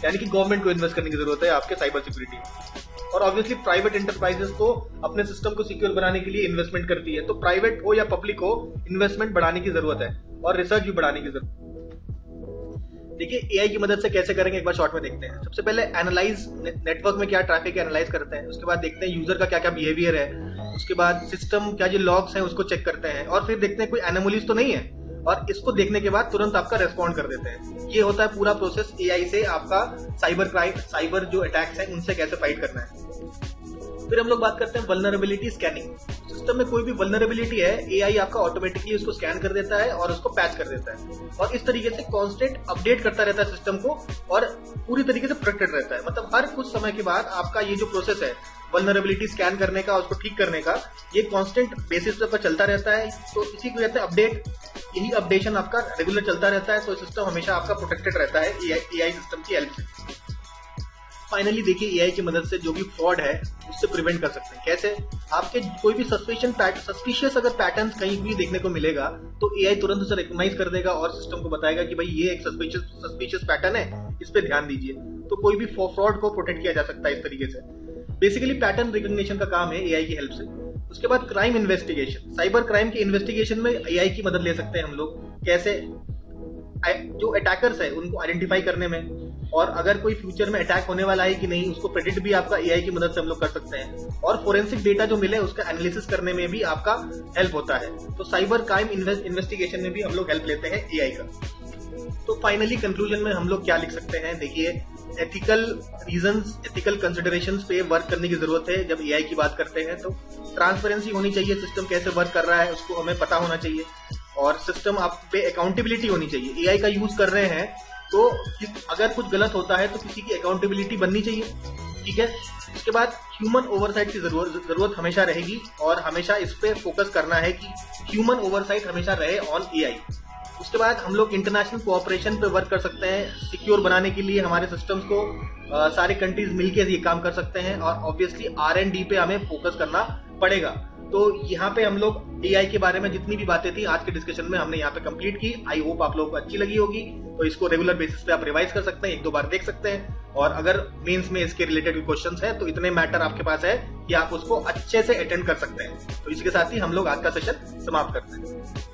यानी कि गवर्नमेंट को इन्वेस्ट करने की जरूरत है आपके साइबर सिक्योरिटी में। और ऑब्वियसली प्राइवेट एंटरप्राइजेस को अपने सिस्टम को सिक्योर बनाने के लिए इन्वेस्टमेंट करती है, तो प्राइवेट हो या पब्लिक हो, इन्वेस्टमेंट बढ़ाने की जरूरत है और रिसर्च भी बढ़ाने की जरूरत है। देखिए एआई की मदद से कैसे करेंगे एक बार शॉर्ट में देखते हैं। सबसे पहले एनालाइज, नेटवर्क में क्या ट्रैफिक है एनालाइज करते हैं। उसके बाद देखते हैं यूजर का क्या क्या बिहेवियर है। उसके बाद सिस्टम क्या जो लॉग्स हैं उसको चेक करते हैं, और फिर देखते हैं कोई एनोमलीज तो नहीं है, और इसको देखने के बाद तुरंत आपका रेस्पॉन्ड कर देते हैं। ये होता है पूरा प्रोसेस एआई से आपका साइबर जो अटैक्स हैं उनसे कैसे फाइट करना है। फिर हम लोग बात करते हैं वल्नरेबिलिटी स्कैनिंग। सिस्टम में कोई भी वल्नरेबिलिटी है, एआई आपका ऑटोमेटिकली उसको स्कैन कर देता है और उसको पैच कर देता है, और इस तरीके से कांस्टेंट अपडेट करता रहता है सिस्टम को और पूरी तरीके से प्रोटेक्टेड रहता है। मतलब हर कुछ समय के बाद आपका ये जो प्रोसेस है वल्नरेबिलिटी स्कैन करने का, उसको ठीक करने का, ये कांस्टेंट बेसिस पर चलता रहता है। तो इसी को कहते हैं अपडेट। यही अपडेशन आपका रेगुलर चलता रहता है, तो सिस्टम हमेशा आपका प्रोटेक्टेड रहता है एआई सिस्टम की हेल्प से। फाइनली देखिए एआई की मदद से जो भी फ्रॉड है उससे प्रिवेंट कर सकते हैं। कैसे? आपके कोई भी सस्पिशियस अगर पैटर्न कहीं भी देखने को मिलेगा तो एआई तुरंत उसे रिकॉग्नाइज कर देगा और सिस्टम को बताएगा कि भाई ये एक सस्पिशियस पैटर्न है, इस पे ध्यान दीजिए। तो कोई भी फ्रॉड को प्रोटेक्ट किया जा सकता है इस तरीके से। बेसिकली पैटर्न रिकॉग्निशन का काम है एआई की हेल्प से। उसके बाद क्राइम इन्वेस्टिगेशन, साइबर क्राइम के इन्वेस्टिगेशन में एआई की मदद ले सकते हैं हम लोग। कैसे? जो अटैकर्स है उनको आइडेंटिफाई करने में, और अगर कोई फ्यूचर में अटैक होने वाला है कि नहीं उसको प्रेडिक्ट भी आपका एआई की मदद से हम लोग कर सकते हैं, और फोरेंसिक डेटा जो मिले उसका एनालिसिस करने में भी आपका हेल्प होता है। तो साइबर क्राइम इन्वेस्टिगेशन में भी हम लोग हेल्प लेते हैं एआई का। तो फाइनली कंक्लूजन में हम लोग क्या लिख सकते हैं? देखिए एथिकल रीजंस, एथिकल कंसिडरेशंस पे वर्क करने की जरूरत है जब एआई की बात करते हैं। तो ट्रांसपेरेंसी होनी चाहिए, सिस्टम कैसे वर्क कर रहा है उसको हमें पता होना चाहिए, और सिस्टम आप पे अकाउंटेबिलिटी होनी चाहिए। एआई का यूज कर रहे हैं तो अगर कुछ गलत होता है तो किसी की अकाउंटेबिलिटी बननी चाहिए, ठीक है। उसके बाद ह्यूमन ओवरसाइट की जरूरत हमेशा रहेगी, और हमेशा इस पे फोकस करना है कि ह्यूमन ओवरसाइट हमेशा रहे ऑन एआई। उसके बाद हम लोग इंटरनेशनल कोऑपरेशन पे वर्क कर सकते हैं, सिक्योर बनाने के लिए हमारे सिस्टम्स को सारे कंट्रीज मिलकर ये काम कर सकते हैं, और ऑब्वियसली R&D पे हमें फोकस करना पड़ेगा। तो यहाँ पे हम लोग एआई के बारे में जितनी भी बातें थी आज के डिस्कशन में हमने यहाँ पे कंप्लीट की। आई होप आप लोगों को अच्छी लगी होगी। तो इसको रेगुलर बेसिस पे आप रिवाइज कर सकते हैं, 1-2 बार देख सकते हैं, और अगर मेंस में इसके रिलेटेड क्वेश्चंस हैं तो इतने मैटर आपके पास है कि आप उसको अच्छे से अटेंड कर सकते हैं। तो इसी के साथ ही हम लोग आज का सेशन समाप्त करते हैं।